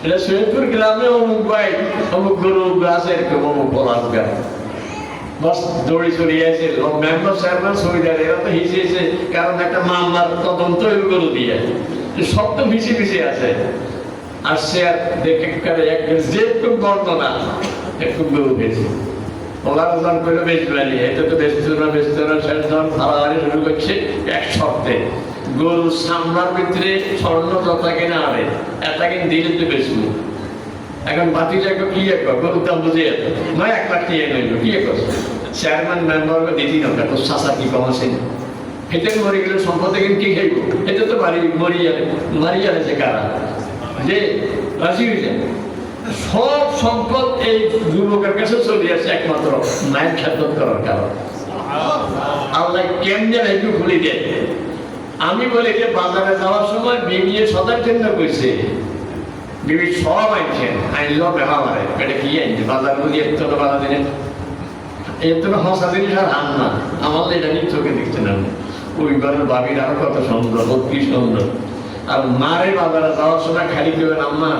A: এটা সৈয়দপুর গ্রামে অমুক ভাই অমুক গরু আছে, এরকম অমুক বলা বাস দৌড়ি চড়িয়ে আছে, মেম্বার চেয়ারম্যান সৈদার, এরা তো হিসেছে, কারণ একটা মামলার তদন্ত গরু দিয়ে সব তো ভিসি ভিসি আছে, আর সে দেখে যেরকম বর্ণনা এরকম গরু বেশি, ওলা ওজন করে বেচবে না, এটা তো বেচতে না শেষ ধর হারাহারি শুরু করছে এক শর্তে, গরুর সামনার ভিতরে স্বর্ণ যতা কিনা আনে, এটা কিনে দিলে তো বেচবো। এখন বাতি যাকে কি গরুর দাম বুঝিয়ে নয় 1 লাখ টাকা নইল কি করছে চেয়ারম্যান মেম্বার দিদি না তোর চাষা কি কম আছে এতে মরে গেলে সম্পদ দেখেন কি খাইব এতে তো বাড়ি মারি যাবে কারা যে রাজি হয়ে যায় সব সম্পদ এই যুবকের কাছে চলে আসে একমাত্র মায়ের খেদমত করার কারণ আল্লাহ কেমনে একটু খুলে দেয় আমি বলি যে বাজারে যাওয়ার সময় বিবি সদার জন্য কইছে বিবি সব আনছেন আনলো বেহা মারে এটা কি আনছে বাজার বলি এত বাধা দিনে এর তো হসা জিনিস আর হান না আমার এটা নিয়ে চোখে দেখছে না ওই ঘরের বাবির আরো কত সুন্দর কি সুন্দর আর মারে বাজারে যাওয়ার সময় খালি দেবেন আম্মা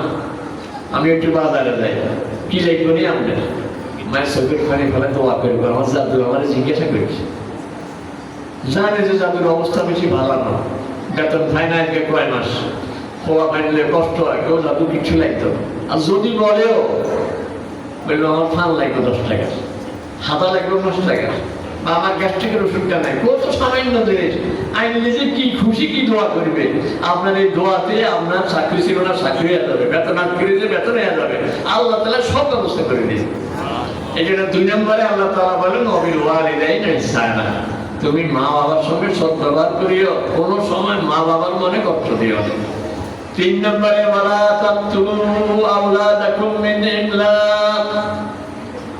A: আমি একটু বাজারে যাই কি লিখবো নি আপনার মায়ের চোখের পানি ফেলে দোয়া করবো আমার জাদু আমার জিজ্ঞাসা করেছি জানে যে জাদুর অবস্থা বেশি ভালো না বেতন পায় না আজকে কয় মাস খোয়া পাইলে কষ্ট হয় কেউ জাদু কিছু লাগতো আর যদি বলেও বললো আমার ফান লাগবে 10 টাকা হাতা লাগবে 10 টাকা বা আমার গ্যাস্ট্রিকের ওষুধটা নাই কত সামান্য জিনিস আইনলে যে কি খুশি কি দোয়া করবে আপনার এই দোয়াতে আপনার চাকরি ছিল না চাকরি হয়ে যাবে বেতন আটকে বেতন হয়ে যাবে আল্লাহ তাআলা সব ব্যবস্থা করে দিয়েছে এই জন্য 2 নম্বরে আল্লাহ তাআলা বলেন নবীর ওয়ালিদাইনা ইহসানা তুমি মা বাবার সঙ্গে সৎ ব্যবহার করিও কোনো সময় মা বাবার মনে কষ্ট দিও না 3 নম্বরে ওয়ালা তাকতুলু আওলাদাকুম মিন ইমলাক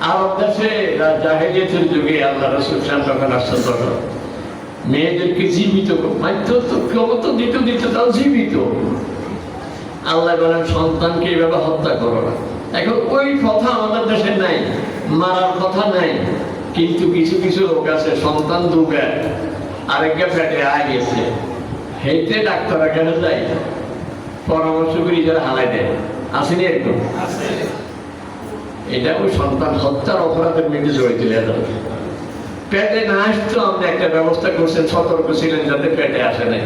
A: আরব দেশে জাহেলিয়াতের যুগে আল্লাহ রাসূল যখন আসছেন তখন মেয়েদেরকে জীবিত মাত্র তো কেউ তো দিত তাও জীবিত আল্লাহ বলেন সন্তানকে এইভাবে হত্যা করো না এখন ওই কথা আমাদের দেশে নাই মারার কথা নাই কিন্তু কিছু কিছু লোক আছে সন্তান দুবে আরেকটা পেটে আয় গেছে হেঁটে ডাক্তার এখানে যাই পরামর্শ করে যারা হালাই দেয় আসেনি একদম এটা ওই সন্তান হত্যার অপরাধের মধ্যে জড়িত পেটে না আসতো আপনি একটা ব্যবস্থা করছেন সতর্ক ছিলেন যাতে পেটে আসে নাই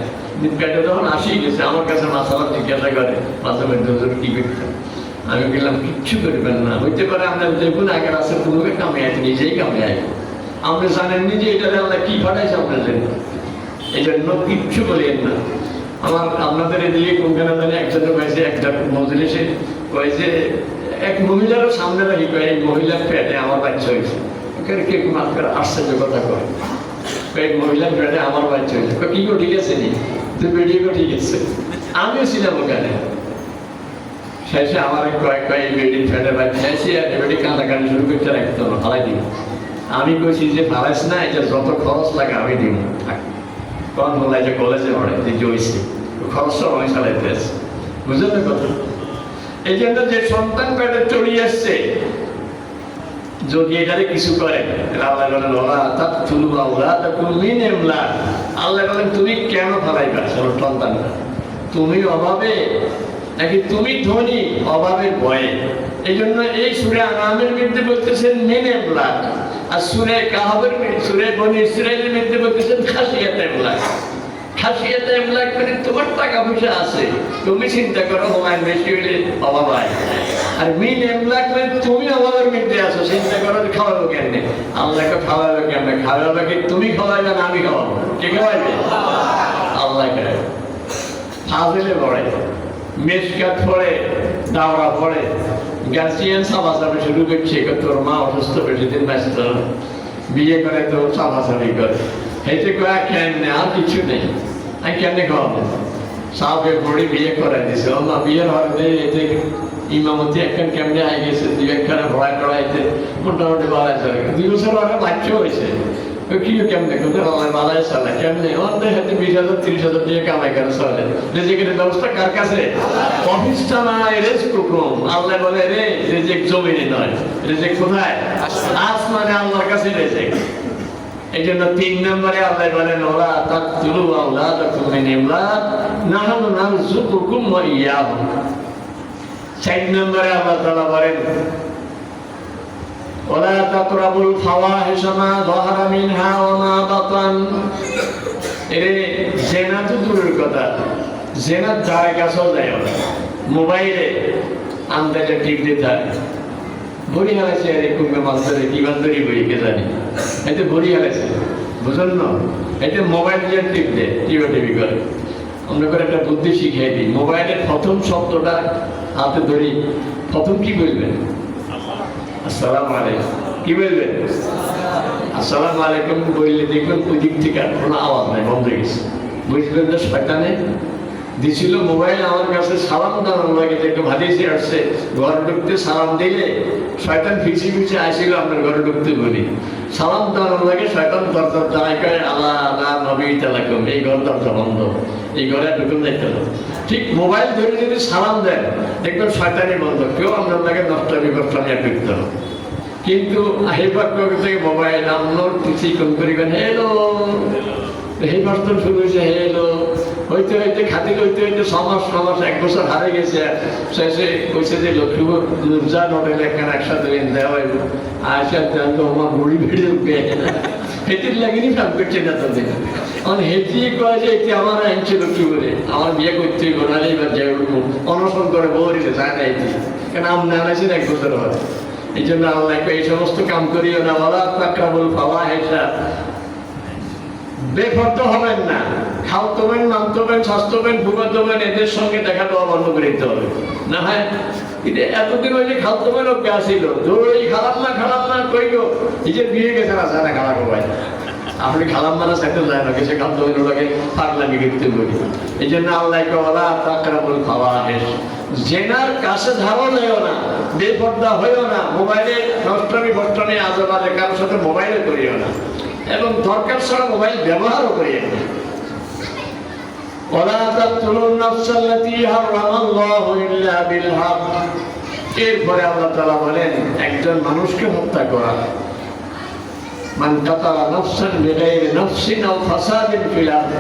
A: পেটে যখন আসেই গেছে আমার কাছে মাসালা জিজ্ঞাসা করে মাঝে মধ্যে কি করতে আমি বললাম কিচ্ছু করবেন না হইতে পারে আপনার দেখুন আগের আছে পুরোকে কামে আছে নিজেই কামে আয় আপনি জানেননি যে এটা আল্লাহ কি পাঠাইছে আপনার জন্য এই জন্য কিচ্ছু বলেন না আমার আপনাদের এদিকে কোনখানে জানি একজনের পাইছে একটা মজলিসে কয়েছে এক মহিলারও সামনে রাখি কয় এই মহিলার পেটে আমার বাচ্চা হয়েছে কে মাত্র আশ্চর্য কথা কয় কয়েক মহিলার পেটে আমার বাচ্চা হয়েছে কি গো ঠিক আছে নি তুই বেরিয়ে গো ঠিক আছে আমিও ছিলাম ওখানে শেষে আমার কয়েক বেডির ফেটে বাচ্চা এসে আর বেডি কাঁদাকানি শুরু করতে রাখতে হবে ফালাই দিব আমি কইছি যে ফালাইস না এটা যত খরচ লাগে আমি দিব কোন বলাই যে কলেজে পড়ে যে জইছি খরচটা অনেক চালাইতে আছে বুঝলেন কথা এই জন্য যে সন্তান পেটে চড়িয়ে আসছে যদি এটারে কিছু করে আল্লাহ বলেন ওলা তাকতুলু আওলাদাকুম মিন ইমলাক আল্লাহ বলেন তুমি কেন ফালাইবা সন্তানটা তুমি অভাবে নাকি তুমি ধনী অভাবের ভয়ে এই জন্য এই সূরা আনামের মধ্যে বলতেছেন মিন ইমলাক আর সূরা কাহফের সূরা বনী ইসরাঈলের মধ্যে বলতেছেন খাসিয়াতে ইমলাক খাসিয়াতে ইমলাক মানে তোমার টাকা পয়সা আছে তুমি চিন্তা করো হুমায়ুন বেশি হইলে অভাব হয় আর মিন ইমলাক মানে তুমি অভাবের মধ্যে আছো চিন্তা করো খাওয়াবো কেন আল্লাহকে খাওয়াবে কেন খাওয়াবে কি তুমি খাওয়াবে না আমি খাওয়াবো কে খাওয়াবে আল্লাহকে ফাজিলে পড়ে মেশকাত পড়ে দাওরা পড়ে গার্জিয়ান সাবাসাবি শুরু করছে তোর মা অসুস্থ বেশি দিন ব্যস্ত বিয়ে করে তো সাবাসাবি করে হেঁটে কয়া কেন আর কিছু নেই আমি কেমনে খাওয়াবো সাপে পড়ি বিয়ে করে দিছে ও মা বিয়ের হরে এতে ইমামতি একখান কেমনে আই গেছে 2-1 ভয় টড়াইতে মোটামুটি বাড়াই চলে 2 বছর আগে বাচ্চা হয়েছে কি কেমনে কিন্তু বাড়াই চলে কেমনে আমাদের হাতে 20,000-30,000 দিয়ে কামাই করে চলে রেজেকের ব্যবস্থা কার কাছে অফিসটা নাই রেজেক হুকুম আল্লাহ বলে রে রেজেক জমিনে নয় রেজেক কোথায় আসমানে আল্লাহর কাছে রেজেক এই জন্য 3 নম্বরে আল্লাহ বলেন ওলা তাকতুলু আওলাদাকুম মিন ইমলাক নাহনু নারযুকুকুম ওয়া ইয়াহুম 4 নম্বরে আল্লাহ তাআলা বলেন ওলা তাকরাবুল ফাওয়াহিশা মা যাহারা মিনহা ওয়া মা বাতান এরে জিনা তো দূরের কথা জিনা যার কাছেও যায় না মোবাইলে আন্দাজে টিক দিতে বড়ি হালাইছে আর কুমে মাস্টারে কি বান্দরি বই কে জানি এতে বড়ি হালাইছে বুঝলেন না এতে মোবাইল দিয়ে টিপ দে টিভি করে আমরা করে একটা বুদ্ধি শিখিয়ে দিই। মোবাইলের প্রথম শব্দটা হাতে ধরি, প্রথম কি বলবেন? আসসালামু আলাইকুম। কি বলবেন? আসসালামু আলাইকুম বললে দেখবেন ওই দিক থেকে আর কোনো আওয়াজ নাই, বন্ধ হয়ে গেছে। বুঝবেন যে শয়তানে দিছিল মোবাইল আমার কাছে সালাম দেওয়ার লাগে, একটু ভাদিসে আসছে ঘরে ঢুকতে সালাম দিলে শয়তান ফিসি ফিসে আসছিল আপনার ঘরে ঢুকতে বলি। সালাম দেওয়ার লাগে শয়তান দরজা দাঁড়ায় কয় আল্লাহ আল্লাহ নবী তালাকুম, এই ঘর দরজা বন্ধ, এই ঘরে ঢুকুন দেখতে হবে। ঠিক মোবাইল ধরে যদি সালাম দেন দেখবেন শয়তানি বন্ধ, কেউ আপনার লাগে নষ্টামি কষ্টামি আর ঢুকতে হবে। কিন্তু হেফাক থেকে মোবাইল আপনার কিছুক্ষণ করিবেন হেলো এই বর্তন শুরু হয়েছে হেলো হইতে হইতে খাতির হইতে হইতে সমাজ 1 বছর হারে গেছে। শেষে কইছে যে লক্ষ্মীপুর নুরজান হোটেলে একখানে একসাথে দেওয়া হইব, আয়সা দেন তো আমার বুড়ি ভিড়ে উঠবে হেতির লাগেনি কাম করছে না তাদের। আমার হেতি কয় যে এটি আমার আনছে লক্ষ্মীপুরে, আমার বিয়ে করতে হইব না, এইবার যাই উঠবো অনশন করে বৌরিতে যায় না এটি, কেন আমি আনাইছেন 1 বছর হয়। এই জন্য আল্লাহ এই সমস্ত কাম করিও না, ওলা তাকরাবুল ফাওয়াহিশা, বেপরোয়া হবেন না। খাওয়াবেন, মানতেবেন, স্বাস্থ্যবেন, ফুগাতেবেন, এদের সঙ্গে দেখা দেওয়া বন্ধ করে দিতে হবে। না হয় এতদিন ওই যে খাওয়াবেন ওকে আসিল দৌড়ি খারাপ না কইল এই যে বিয়ে গেছে না সারা খারাপ ভাই আপনি খালাম মারা সাথে যায় না, গেছে খাওয়াবেন ওটাকে ফাঁক লাগিয়ে দিতে বলি। এই জন্য আল্লাহ ওলা তাকরাবুল ফাওয়াহিশ, জেনার কাছে ধারও নেও না, বেপরোয়া হইও না, মোবাইলে নষ্টমি বষ্টমি আজেবাজে কারোর সাথে মোবাইলে করিও না, এবং দরকার ছাড়া মোবাইল ব্যবহারও করিয়ে না। ওয়ালা তাকতুলুন নাফসাল্লাতী হারামাল্লাহু ইল্লা বিল হক। এরপরে আল্লাহ তাআলা বলেন একজন মানুষকে হত্যা করা, মান কাতালা নাফসান বিগাইরি নাফসিন আও ফাসাদিন ফিল আরদ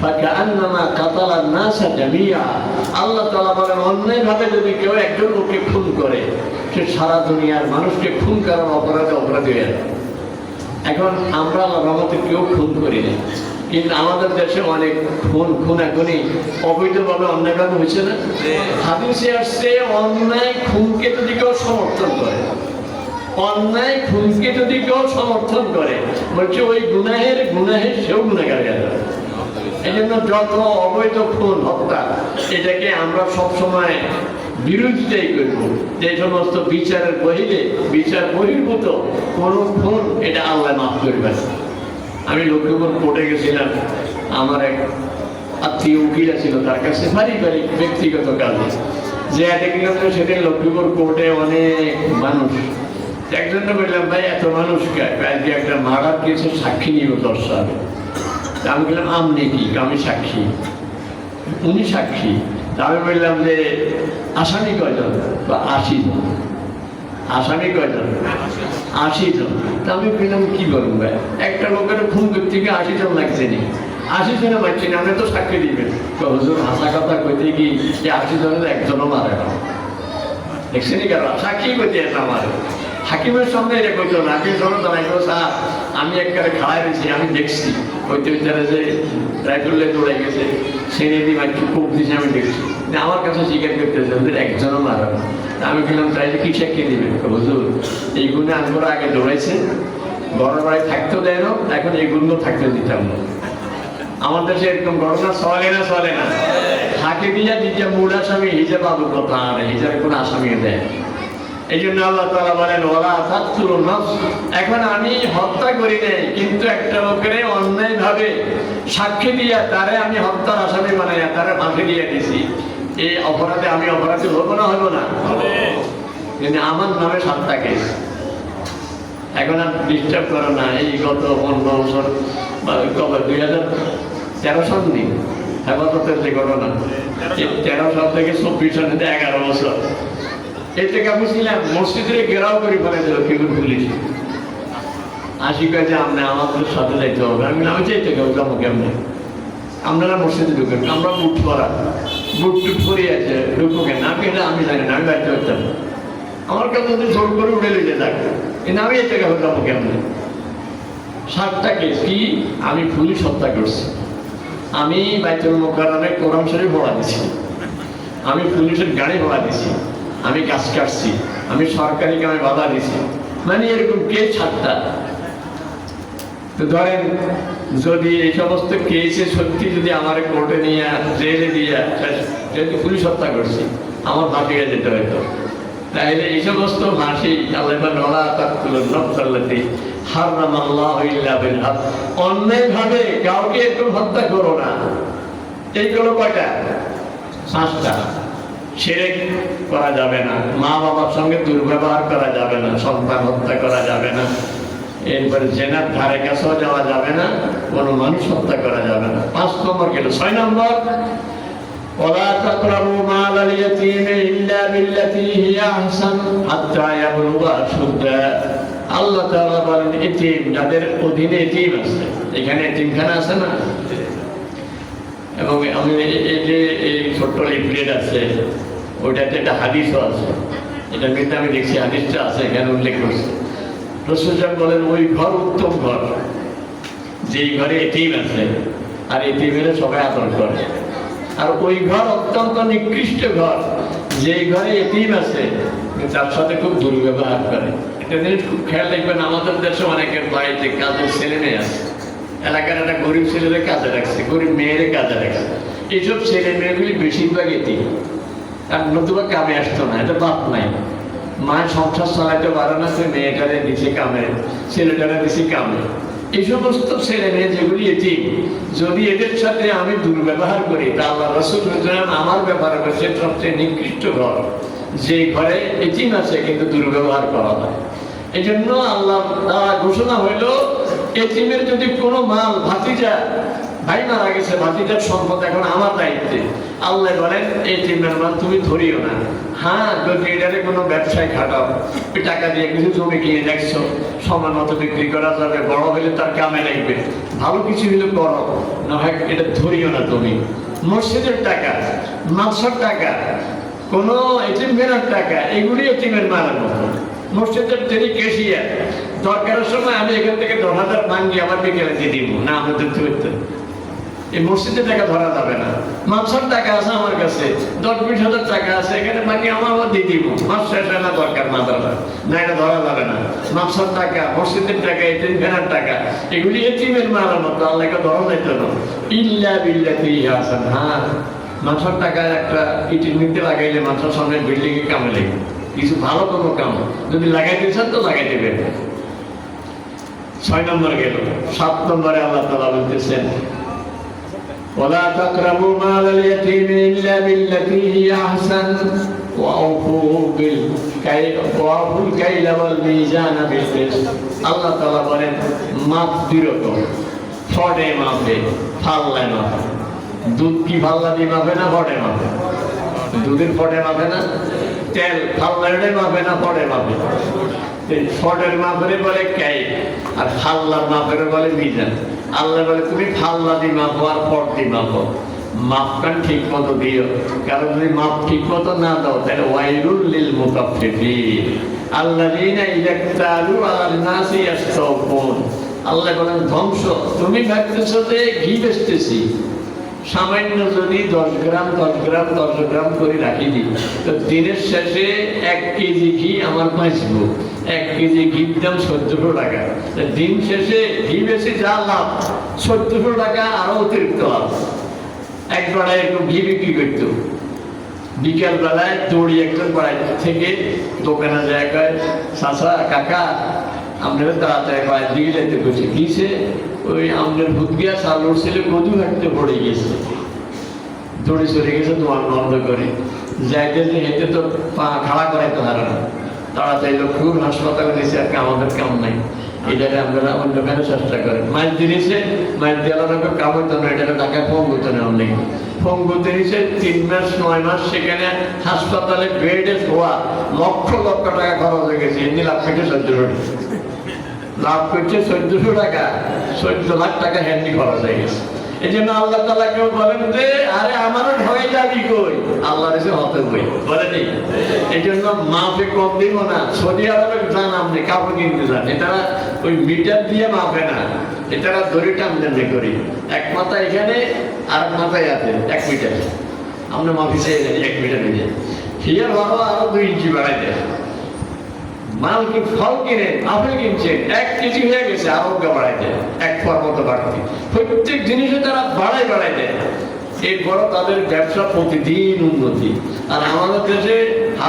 A: ফাকান্নামা কাতালান নাসা জামিআ। আল্লাহ তাআলা বলেন অন্যায়ভাবে যদি কেউ একজন লোককে খুন করে, সে সারা দুনিয়ার মানুষকে খুন করার অপরাধী হয়ে যায়। এখন আমরা রহমতে কেউ খুন করি না, কিন্তু আমাদের দেশে অনেক খুনাখুনি অবৈধভাবে অন্যায়ভাবে হয়েছে না। হাদিসে আসছে অন্যায় খুনকে যদি কেউ সমর্থন করে, অন্যায় খুনকে যদি কেউ সমর্থন করে বলছে ওই গুনাহের সেও গুনাহগার হয়ে যাবে। এই জন্য যত অবৈধ খুন হত্যা এটাকে আমরা সবসময় বিরোধিতাই করব। যে সমস্ত বিচারের বহিরে বিচার বহির্ভূত কোন খুন এটা আল্লাহ মাফ করবে। আমি লক্ষ্মীপুর কোর্টে গেছিলাম, আমার এক আত্মীয় উকিল ছিল, তার কাছে পারিবারিক ব্যক্তিগত কাজে যে দেখলাম যে সেদিন লক্ষ্মীপুর কোর্টে অনেক মানুষ। একজনকে বললাম ভাই এত মানুষকে আজকে একটা মার্ডার কেসের সাক্ষী নিব 10 সাল। আমি বললাম আমনি কি? আমি সাক্ষী। উনি সাক্ষী। আমি বললাম যে আসামি কয়জন? বা 80 জন। আসামি কয়জন? 80 জন। তা আমি বললাম কি বলুন ভাই, একটা লোকের খুন করতে গিয়ে 80 জন লাগছে নি, 80 জনে মারছি না, আপনি তো সাক্ষী দিবেন। হুজুর হাসা কথা কইতে গিয়ে 80 জনের একজনও মারে না, দেখছেন কেন? সাক্ষী কইতে আমার হাকিমের সামনে এটা কইতো না, হাকিম সামনে দাঁড়াই স্যার আমি একবারে খাড়াই রয়েছি, আমি দেখছি ওইতে ভিতরে যে রাইফেলে দৌড়াই গেছে, সেনে দিয়ে মাইক খুব দিয়েছে, আমি দেখছি। আমার কাছে স্বীকার করতেছে ওদের একজনও মারা না। আমি বললাম তাইলে কি সাক্ষী দিবেন? হুজুর এই গুণে আমরা আগে দৌড়াইছে, বড় বাড়ি থাকতেও দেয় না, এখন এই গুণ থাকতে দিতাম না। আমাদের দেশে এরকম ঘটনা চলে না। হাকে দিয়া দ্বিতীয় মূল আসামি হিজে পাবো কথা, আর হিজারে কোনো আসামি দেয়। এই জন্য আল্লাহ তাআলা বলেন ওয়ালা তাকতুলুন নাফস। এখন আমি হত্যা করি নাই, কিন্তু একটা লোকের অন্যায় ভাবে সাক্ষী দিয়া তারে আমি হত্যার আসামি বানাইয়া তারে ফাঁসি দিয়ে দিছি, এই অপরাধে আমি অপরাধী হবো না? হবো না? কিন্তু আমার নামে 7টা কেস। এখন আর ডিস্টার্ব করো না। এই গত 15 বছর বা 2013 সাল দিন হেফাজতের যে ঘটনা, 13 সাল থেকে 24 সালে 11 বছর এই থেকে আমি ছিলাম মসজিদে ঘেরাও করে ফেলেছিল কেবল পুলিশ। আসি কাজে আপনি আমাদের সাথে যাইতে হবে। আমি চাইতে যাবো কেমনে? আপনারা মসজিদে ঢুকেন, আমরা বুট পরা, বুট টুট পরে আছে, ঢুকবো কেন? আমি জানি না, আমি বাড়িতে পারতাম। আমার কাছে যদি জোর করে উঠে লেগে থাকতো, কিন্তু আমি এই থেকে যাবো কেমনে? 7টা কেস কি? আমি পুলিশ হত্যা করছি, আমি বাইতুল মুকাররমে কোরআন শরীফ পড়া দিছি, আমি পুলিশের গাড়ি পড়া দিছি, আমি গাছ কাটছি, আমি সরকারি কামে বাধা দিছি, মানে এরকম কে 7টা। তো ধরেন যদি এই সমস্ত কেসে সত্যি যদি আমার কোর্টে নিয়ে জেলে দিয়ে যেহেতু পুলিশ হত্যা করছি আমার ভাবিয়ে যেতে হয়তো, তাহলে এই সমস্ত ফাঁসি অন্যায়ভাবে কাউকে একটু হত্যা করো না, এইগুলো কয়টা? 5টা। শিরক করা যাবে না, মা বাবার সঙ্গে দুর্ব্যবহার করা যাবে না, সন্তান হত্যা করা যাবে না, এরপরে জেনার ধারে কাছেও যাওয়া যাবে না, কোনো মানুষ হত্যা করা যাবে না। 5 নম্বর গেল। 6 নম্বর, ولا تقربوا مال اليتيم إلا بالتي هي أحسن حتى يبلغ أشده। আল্লাহ তাআলা বলেন এতিম, যাদের অধীনে এতিম আছে, এখানে এতিমখানা আছে না, এবং আমি এই যে এই ছোট্ট লিফলেট আছে ওইটাতে একটা হাদিসও আছে, এটা কিন্তু আমি দেখছি হাদিসটা আছে, এখানে উল্লেখ করছে। রাসূল সাল্লাল্লাহু বলেন ওই ঘর উত্তম ঘর যেই ঘরে এতিম আছে, আর এতিমের সবাই আদর করে। আর ওই ঘর অত্যন্ত নিকৃষ্ট ঘর যেই ঘরে এতিম আছে তার সাথে খুব দুর্ব্যবহার করে। এটা জিনিস খুব খেয়াল রাখবেন, আমাদের দেশে অনেকের বাড়িতে কাজের ছেলে মেয়ে আছে, এলাকার একটা গরিব ছেলেদের কাজে রাখছে, গরিব মেয়েরে কাজে রাখছে, এইসব ছেলে মেয়েগুলি বেশিরভাগ এতিম, আর নতুবা কামে আসতো না, এটা বাপ নাই, মায়ের সংসার চালাইতে পারে না, সে মেয়েটারে দিছে কামে, ছেলেটারে দিছে কামে। এই সমস্ত ছেলে মেয়ে যেগুলি এতিম, যদি এদের সাথে আমি দুর্ব্যবহার করি তা আল্লাহ রাসূল আমার ব্যাপারে বলছে সবচেয়ে নিকৃষ্ট ঘর যে ঘরে এতিম আছে কিন্তু দুর্ব্যবহার করা হয়। এই জন্য আল্লাহ ঘোষণা হইল এতিমের যদি কোনো মাল, ভাতিজা ভাই মারা গেছে, ভাতিজার সম্পদ এখন আমার দায়িত্বে, আল্লাহ বলেন এতিমের মাল তুমি ধরিও না। হ্যাঁ, যদি এটারে কোনো ব্যবসায় খাটাও, ওই টাকা দিয়ে কিছু জমি কিনে দেখছো, সময় মতো বিক্রি করা যাবে, বড় হলে তার কামে লাগবে, ভালো কিছু হলে করো, না হয় এটা ধরিও না তুমি। মসজিদের টাকা, মাদ্রাসার টাকা, কোনো এতিমখানার টাকা, এগুলি এতিমের মালের মতো। মসজিদের তিনি ক্যাশিয়ার, দরকারের সময় আমি এখান থেকে 10,000 ভাঙ্গি আমার বিকেলে দিয়ে দিব না, আমাদের ধরতে এই মসজিদে টাকা ধরা যাবে না। মাদ্রাসার টাকা আছে আমার কাছে 10-20,000 টাকা আছে, এখানে বাকি আমার দিয়ে দিব, মাস শেষ হয় না, দরকার মাদ্রাসা না, এটা ধরা যাবে না। মাদ্রাসার টাকা, মসজিদের টাকা, এতিমখানার টাকা, এগুলি এতিমের মালের মতো, আল্লাহকে ধরা যাইত না। ইল্লা বিল্লাতি হাসান। হ্যাঁ, মাদ্রাসার টাকা একটা ইটের নিতে লাগাইলে মাদ্রাসার সামনে বিল্ডিং এ কামে লাগবে, কিছু ভালো কোনো কাম যদি লাগাইতে চান তো লাগাই দেবে। 6 নম্বর গেল। 7 নম্বরে আল্লাহ তাআলা বলতেছেন ولا تقربوا مال اليتيم إلا بالتي هي أحسن وأوفوا الكيل والميزان بالقسط। আল্লাহ তাআলা বলেন মাপ বিরত, ফড়ে মাপে, ফাল্লায় মাপে। দুধ কি ফাল্লা দিয়ে মাপে না ফড়ে মাপে? দুধের ফড়ে মাপে না, তেল ফাল্লায় মাপে না ফড়ে মাপে? ফড়ের মাপের বলে কাইল, আর ফাল্লার মাপের বলে মিজান। আল্লাহ বলে তুমি ফাল্লা দি মাপো আর ফড় দি মাপো, মাপকান ঠিক মতো দিও, কারণ যদি মাপ ঠিক মতো না দাও তাহলে ওয়াইলুল লিল মুতাফফিফিন আল্লাযীনা ইযা ইক্তালু আলান নাসি ইয়াস্তাওফুন। আল্লাহ বলেন ধ্বংস, তুমি ভাবতেছো যে ঘি বেচতেছি, সামান্য যদি 10 গ্রাম 10 গ্রাম 10 গ্রাম করে রাখি দিই তো দিনের শেষে 1 কেজি ঘি আমার বাঁচবো। 1 কেজি ঘির দাম 1400 টাকা, দিন শেষে ঘি বেশি যা লাভ 1400 টাকা আরো অতিরিক্ত লাভ। একবার একটু ঘি বিক্রি করতো, বিকেল বেলায় দৌড়ি একজন বাড়ি থেকে দোকানে যায়, কয় চাচা কাকা আপনারা তাড়াতাড়ি পায়ে দিয়ে যেতে করছে, কিসে? ওই আমাদের ভূত গিয়া চাল উঠছিল, কদু হাঁটতে পড়ে গেছে, দৌড়ে চলে গেছে দোয়ান বন্ধ করে, যাইতে যে হেঁটে তো পা খাড়া করাইতে পারে না, তাড়াতাড়ি লক্ষ্মীপুর হাসপাতালে নিয়েছে, আর আমাদের কাম নাই, এটাকে আপনারা অন্য কারো চেষ্টা করেন। মাছ দিয়েছে, মাছ দেওয়ার কাম হতো না, এটাকে টাকায় ফোন করতে নেওয়া নেই, ফোন করতে নিয়েছে 3 মাস 9 মাস, সেখানে হাসপাতালে বেডে শোয়া, লক্ষ লক্ষ টাকা খরচ হয়ে গেছে, এমনি লাভ থেকে 1400 লাভ করছে 1400 টাকা, 14 লাখ টাকা হ্যান্ডি খরচ হয়ে গেছে। এই জন্য আল্লাহ তাআলা কেউ বলেন যে আরে আমারও ঢয় যাবি কই, আল্লাহ এসে হতে বই বলেনি। এই জন্য মাপে কম দিব না। সৌদি আরবে যান আপনি কাপড় কিনতে যান, এটা ওই মিটার দিয়ে মাপে না, এটা দড়ি টানতে করি, এক মাথা এখানে আর এক মাথায় আছে 1 মিটার, আমরা মাপি চাই 1 মিটার নিয়ে, হিয়ার ভালো আরো 2 ইঞ্চি বাড়াই দেয়, মাল কি ফল কিনে আপেল কিনছেন 1 কেজি হয়ে গেছে, আরোগ্য বাড়াই দেয় 1 পর মতো বাড়তি, প্রত্যেক জিনিসে তারা বাড়াই দেয়। এরপর তাদের ব্যবসা প্রতিদিন উন্নতি। আর আমাদের দেশে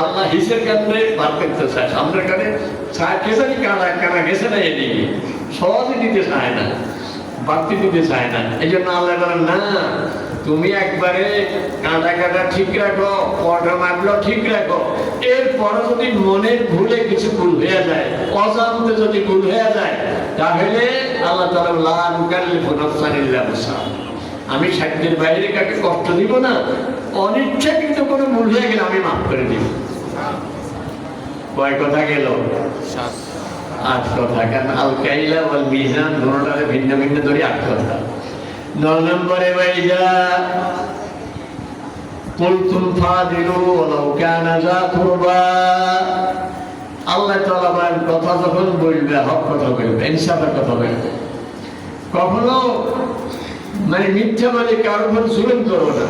A: আল্লাহ হিসের কারণে বার করতে চায়, সামনের কারণে কেসারি কানা গেছে না, এদিকে সহজে দিতে চায় না, বাড়তি দিতে চায় না। এই জন্য আল্লাহ বলেন না, তুমি একবারে কাঁটা ঠিক রাখো, পটা মাগলো ঠিক রাখো, এরপরে যদি মনের ভুলে কিছু ভুল হয়ে যায়, অজান্তে যদি ভুল হয়ে যায়, তাহলে আল্লাহ তাআলা লা নুকাল্লিফু নাফসান ইল্লা উসআহা, আমি সাধ্যের বাইরে কাকে কষ্ট দিব না, অনিচ্ছা কিন্তু কোনো ভুল হয়ে গেলে আমি মাফ করে দিব। কয় কথা গেল? 8 কথা। কারণ আল কাইলা ওয়াল মিজান দুটোটারে ভিন্ন ভিন্ন ধরে 8 কথা। 9 নম্বরে ওয়াইজা কুলতুম ফাদিলু ওয়ালাউ কানা যা কুরবা, আল্লাহ তাআলা বলেন কথা যখন বলবে হক কথা বলবে, ইনসাফের কথা বলবে, কখনো মানে মিথ্যা বলে কারোর উপর জুলুম করো না,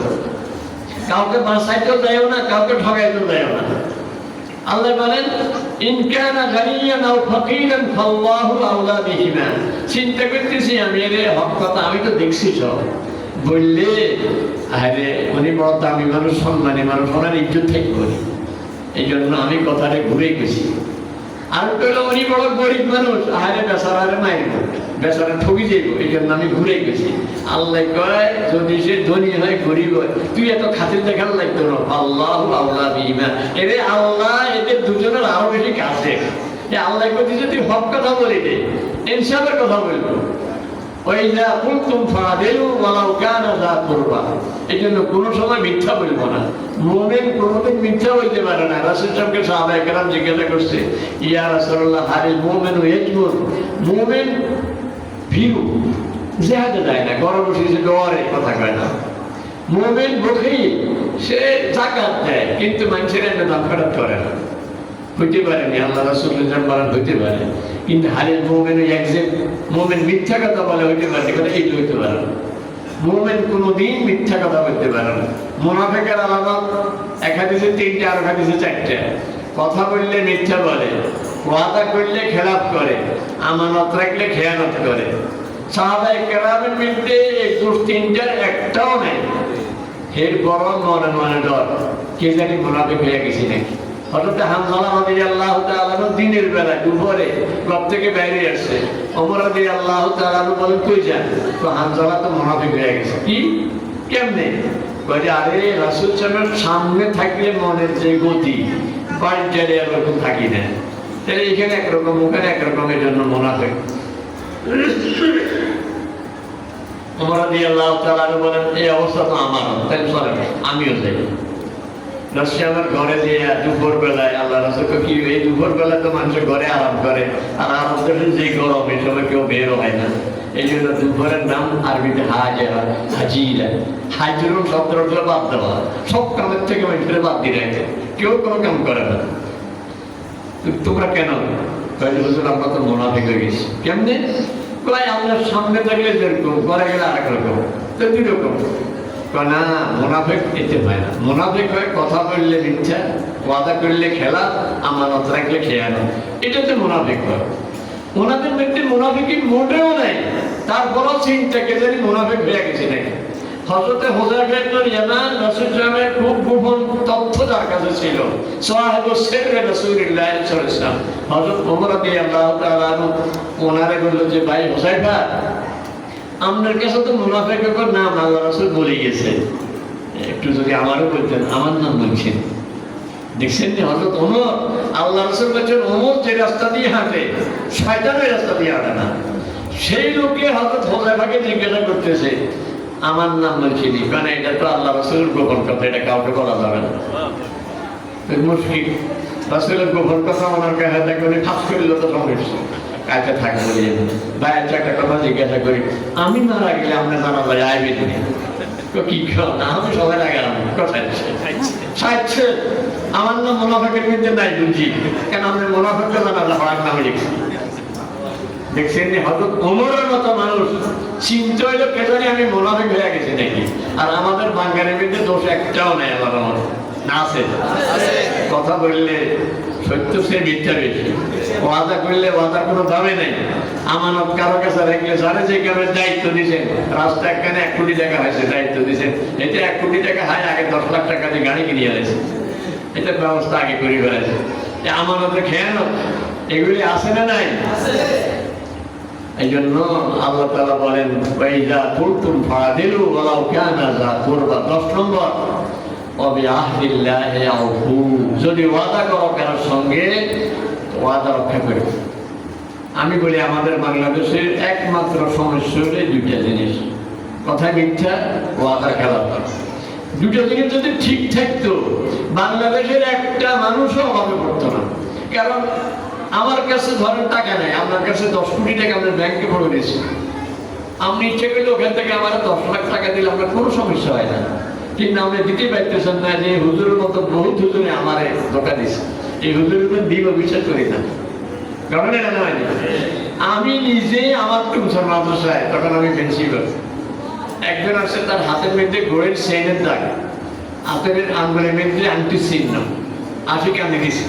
A: কাউকে বাঁচাইতেও যাইও না, কাউকে ঠকাইতেও যাইও না। আল্লাহ বলেন ইন কানা গানিয়ান আও ফাকিরান ফাল্লাহু আওলা বিহিমা, চিন্তা করতেছি আমি এর হক কথা, আমি তো দেখছি সব বললে, আরে উনি বড় দামি মানুষ, সম্মানী মানুষ, ওনার ইজ্জত ঠিক করি, এই জন্য আমি কথাটা ঘুরে গেছি। আর পেল উনি বড় গরিব মানুষ, আরে বেচারারে মাইব, বেচারা ঠকি যাইব, এই জন্য আমি ঘুরে গেছি। আল্লাহ কয় যদি সে ধনী হয় গরিব হয়, তুই এত খাতির দেখার লাগতো না, আল্লাহু আওলা বিহিমা, এরে আল্লাহ এদের দুজনের আরো বেশি কাছে। আল্লাহ কয় তুই হক কথা বলি দে, ইনসাফের কথা বলবো। ওয়াইজা কুনতুম ফাদিলু ওয়ালাউ কানা যা কুরবা, এই জন্য কোনো সময় মিথ্যা বলবো না। মুমিন কোনোদিন মিথ্যা বলতে পারে না। রাসূল সাহেবকে সাহাবায়ে কেরাম জিজ্ঞাসা করছে, ইয়া রাসূলুল্লাহ হালিল মুমিনু ইয়াজমুর, মুমিন ভীরু, জিহাদে যায় না, ঘরে বসে ডরে কথা কয় না। মুমিন বখীল, সে যাকাত দেয় কিন্তু মানুষের এনে দাম ফেরত করে না, হইতে পারেনি, আল্লাহ রাসূলের জানবারান হইতে পারে, কিন্তু হালিল মুমিন একজন মুমিন মিথ্যা কথা বলে হইতে পারে, কথা এই হইতে পারে না। মুমিন কোনোদিন মিথ্যা কথা বলতে পারে না। মুনাফিকের আলামত এক হাদিসে 3টা, আর এক হাদিসে 4টা। কথা বললে মিথ্যা বলে, ওয়াদা করলে খেলাফ করে, আমানত রাখলে খেয়ানত করে। সাহাবায়ে কেরামের মধ্যে এই দোষ 3টার একটাও নেই। এর বরং মনে মনে ডর, কে জানি মুনাফিক হয়ে গেছি নাকি। হযরত হামজা রাদিয়াল্লাহু তাআলা দিনের বেলা দুপুরে ঘর থেকে বাইরে আসছে, ওমর রাদিয়াল্লাহু তাআলা বলেন কই যান? তো হামজা তো মুনাফিক হয়ে গেছে। কি কেমনে? বলে আরে রাসূল সাহেবের সামনে থাকলে মনের যে গতি বাড়িটারে এরকম থাকি না, তাহলে এখানে একরকম ওখানে একরকমের জন্য মুনাফিক। ওমর রাদিয়াল্লাহু তাআলা বলেন এই অবস্থা তো আমারও, তাহলে চলেন আমিও যাই। আমার ঘরে যে দুপুর বেলায় আল্লাহ রাসূল কি এই দুপুর বেলায় তো মানুষের ঘরে আরাম করে, আর আরাম দেশে যে গরম, এই সময় কেউ বের হয় না, এই জন্য দুপুরের নাম আরবিতে হাজিরা, হাজিরা। হাজিরুল শব্দের অর্থ বাদ দেওয়া, সব কামের থেকে মানুষের বাদ দিয়ে রাখে, কেউ কোনো কাম করে না। তোমরা কেন? হুজুর আমরা তো মুনাফিক হয়ে গেছি। কেমনে? কয় আপনার সামনে থাকলে যেরকম, ঘরে গেলে আরেক রকম, তো 2 রকম। না, মুনাফিক এতে হয় না। মুনাফিক হয় কথা বললে মিথ্যা, ওয়াদা করলে খেলা, আমানত রাখলে খেয়ানত, এটাতে মুনাফিক হয়। ওনাদের মধ্যে মুনাফিকি মোটেও নাই, তারপরও চিন্তা কে জানি মুনাফিক হয়ে গেছে নাকি। হযরতে হুযায়ফা ইবনে ইয়ামান রাসূল সাহেবের খুব গোপন তথ্য যার কাছে ছিল, সাহেবুস সিররে রাসূলুল্লাহ সাল্লাল্লাহু আলাইহি ওয়াসাল্লাম। হযরত ওমর রাদিয়াল্লাহু তাআলা ওনারে বলল যে ভাই হুযায়ফা, আপনার কাছে তো মুনাফিকের নাম আল্লাহ রাসূল বলে গেছে, একটু যদি আমারও বলতেন। আমার নাম বলছেন, দেখছেন না হযরত ওমর, আল্লাহ রাসূল বলেন ওমর যে রাস্তা দিয়ে হাঁটে শয়তান ওই রাস্তা দিয়ে হাঁটে না। সেই লোকে হযরত হুযায়ফাকে জিজ্ঞাসা করতেছে আমার নাম বলছেন, কারণ এটা তো আল্লাহ রাসূলের গোপন কথা, এটা কাউকে বলা যাবে না। মুশকিল, রাসূলের গোপন কথা ওনার কাছে থাকে, উনি ঠাস করলে তো সমস্যা। কাছে থাকবো ভাই, একটা কথা জিজ্ঞাসা করি, আমি মারা গেলে আপনার জানা যায় আইবে তুমি কি না? আমি সবাই আগে কোথায় সাইছে আমার নাম মুনাফিকের মধ্যে নাই বুঝি, কেন আপনি মুনাফিককে জানা হওয়ার নামে লিখছি। দেখছেন হযরত ওমরের মতো মানুষ চিন্তা হইলো কে জানি আমি মুনাফিক হয়ে গেছি নাকি। আর আমাদের বাঙালির মধ্যে দোষ একটাও নেই, আমার না আছে কথা কথা বললে সত্য সে মিথ্যা বেশি, ওয়াদা করলে ওয়াদার কোনো দামে নেই। আমানত কারো কাছে রাখলে সারে যে কারণে দায়িত্ব দিয়েছেন, রাস্তা একখানে 1 কোটি টাকা হয়েছে, দায়িত্ব দিয়েছেন, এতে 1 কোটি টাকা হয়, আগে 10 লাখ টাকা দিয়ে গাড়ি কিনে আনেছে, এটার ব্যবস্থা আগে করে ফেলেছে। আমানতের খেয়ানত এগুলি আছে না নাই? এই জন্য আল্লাহ তাআলা বলেন ওয়াইদা কুলতুম ফাদিলু ওয়ালাউ কানা যা কুরবা। 10 নম্বর অবিআহদিল্লাহি আউফু, যদি ওয়াদা করো কারোর সঙ্গে ওয়াদা রক্ষা করো। আমি বলি আমাদের বাংলাদেশের একমাত্র সমস্যা হলো 2টা জিনিস, কথা মিথ্যা, ওয়াদা খেলাপ। 2টা জিনিস যদি ঠিক থাকতো বাংলাদেশের একটা মানুষও অভাবে পড়তো না। কারণ আমার কাছে ধরেন টাকা নেই, আপনার কাছে 10 কোটি টাকা আপনার ব্যাংকে পড়ে দিয়েছে, আপনি ইচ্ছে করলে ওখান থেকে আমার 10 লাখ টাকা দিলে আপনার কোনো সমস্যা হয় না। কিন্তু আপনি দিতে পারতেছেন না যে হুজুরের মতো বহুত হুজুরে আমার ধোকা দিচ্ছে, এই হুজুরের উপর দিব বিশ্বাস করি না। কারণ এটা নয়, আমি নিজে আমার টুমসর মাদ্রাসায় তখন আমি প্রিন্সিপাল, একজন আছে তার হাতের মধ্যে গোড়ের চেইনের দাগ, হাতের আঙ্গুলের মধ্যে আংটির চিহ্ন, আশিকে আমি দিছি।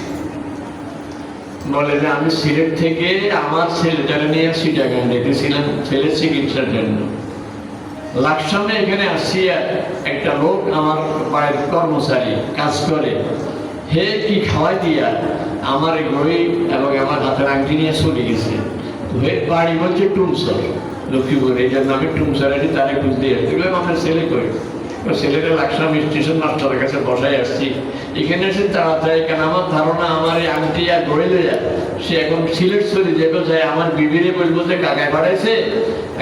A: বলে যে আমি সিলেট থেকে আমার ছেলেটাকে নিয়ে চিটাগাং যেতেছিলাম ছেলের চিকিৎসার জন্য। লাকসামে এখানে আসছি, একটা লোক আমার বাড়ির কর্মচারী কাজ করে, হে কি খাওয়াই দিয়া আমার ঘড়ি এবং আমার হাতের আংটি নিয়ে চলে গেছে। বাড়ি বলছে টুমসর, লক্ষ্মীপুর, এই জন্য আমি টুমসর আছি, তারে খুঁজ দিয়ে আসছি। আমার ছেলে করি, ছেলেটা লাকসাম স্টেশন মাস্টারের কাছে বসাই আসছি, এখানে এসে তাড়াতাড়ি, কেন আমার ধারণা আমার এই আংটি আর ঘড়ি লইয়া সে এখন সিলেট চলে যাবে, যায় আমার বিবিরে বলবো যে কাকায় বাড়াইছে,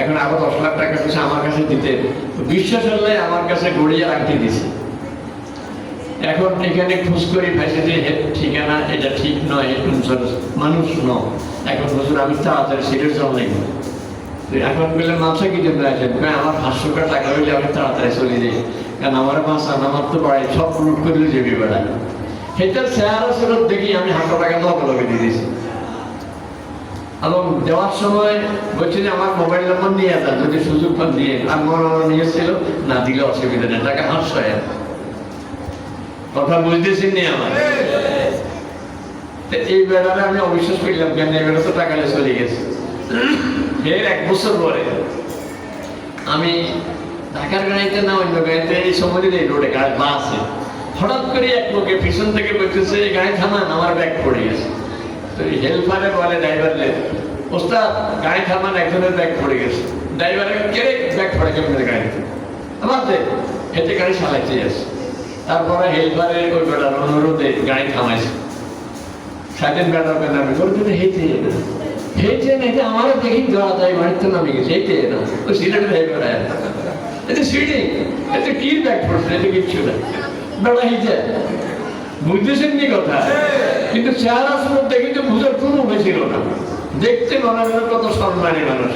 A: এখন আবার 10 লাখ টাকা দিচ্ছে আমার কাছে দিতে। বিশ্বাস হলে আমার কাছে ঘড়ি আর আংটি দিছে। এখন এখানে খোঁজ করি ভাইছে যে ঠিকানা এটা ঠিক নয়, মানুষ নয়। এখন হুজুর আমি তাড়াতাড়ি সিলেট যাও নাই, এখন বললে মাংস কি জন্য আসেন? আমার 500 টাকা হইলে আমি তাড়াতাড়ি চলে যাই, কারণ আমার মাছান আমার তো বাড়ি সব লুট করলে যাবি বেড়া। সেটার চেহারা ফেরত দেখি আমি 100 টাকা লগে দিয়ে দিয়েছি। এবং দেওয়ার সময় বলছি যে আমার মোবাইল নম্বর নিয়ে যান, যদি সুযোগ পান দিয়ে। আর মনে নিয়েছিল না, দিলে অসুবিধা নেই, টাকা 500। কথা বুঝতেছেন নি আমার? এই বেড়ারে আমি অবিশ্বাস করলাম, কেন এই বেড়া তো টাকা চলে গেছে। এর 1 বছর পরে আমি ঢাকার গাড়িতে না অন্য গাড়িতে এই সময় এই রোডে গাড়ি বাসে হঠাৎ করে এক লোকে পিছন থেকে বলতেছে এই গাড়ি থামান, আমার ব্যাগ পড়ে গেছে। তো হেল্পারে বলে ড্রাইভারে, ওস্তাদ গাড়ি থামান, একজনের ব্যাগ পড়ে গেছে। ড্রাইভারে কে ব্যাগ পড়ে কেমন গাড়িতে আমার হেঁটে গাড়ি চালাইতে যাচ্ছে। তারপরে হেল্পারে ওই বেটার অনুরোধে গাড়ি থামাইছে। সাইডের বেটার বেলা আমি বলতে হেঁটে হেঁটে নেটে আমারও দেখি ধরা যায়, বাড়িতে নামে গেছে হেঁটে না, ওই সিলেটের হেল্পারে এটা সিটিং, এটা কি ব্যাগ পড়ছে, এটা কিচ্ছু না, বেড়া হেঁটে। বুঝতেছেন নি কথা? কিন্তু চেহারা সুন্দর দেখে তো বুঝার কোনো উপায় ছিল না, দেখতে মনে হয় কত সম্মানী মানুষ।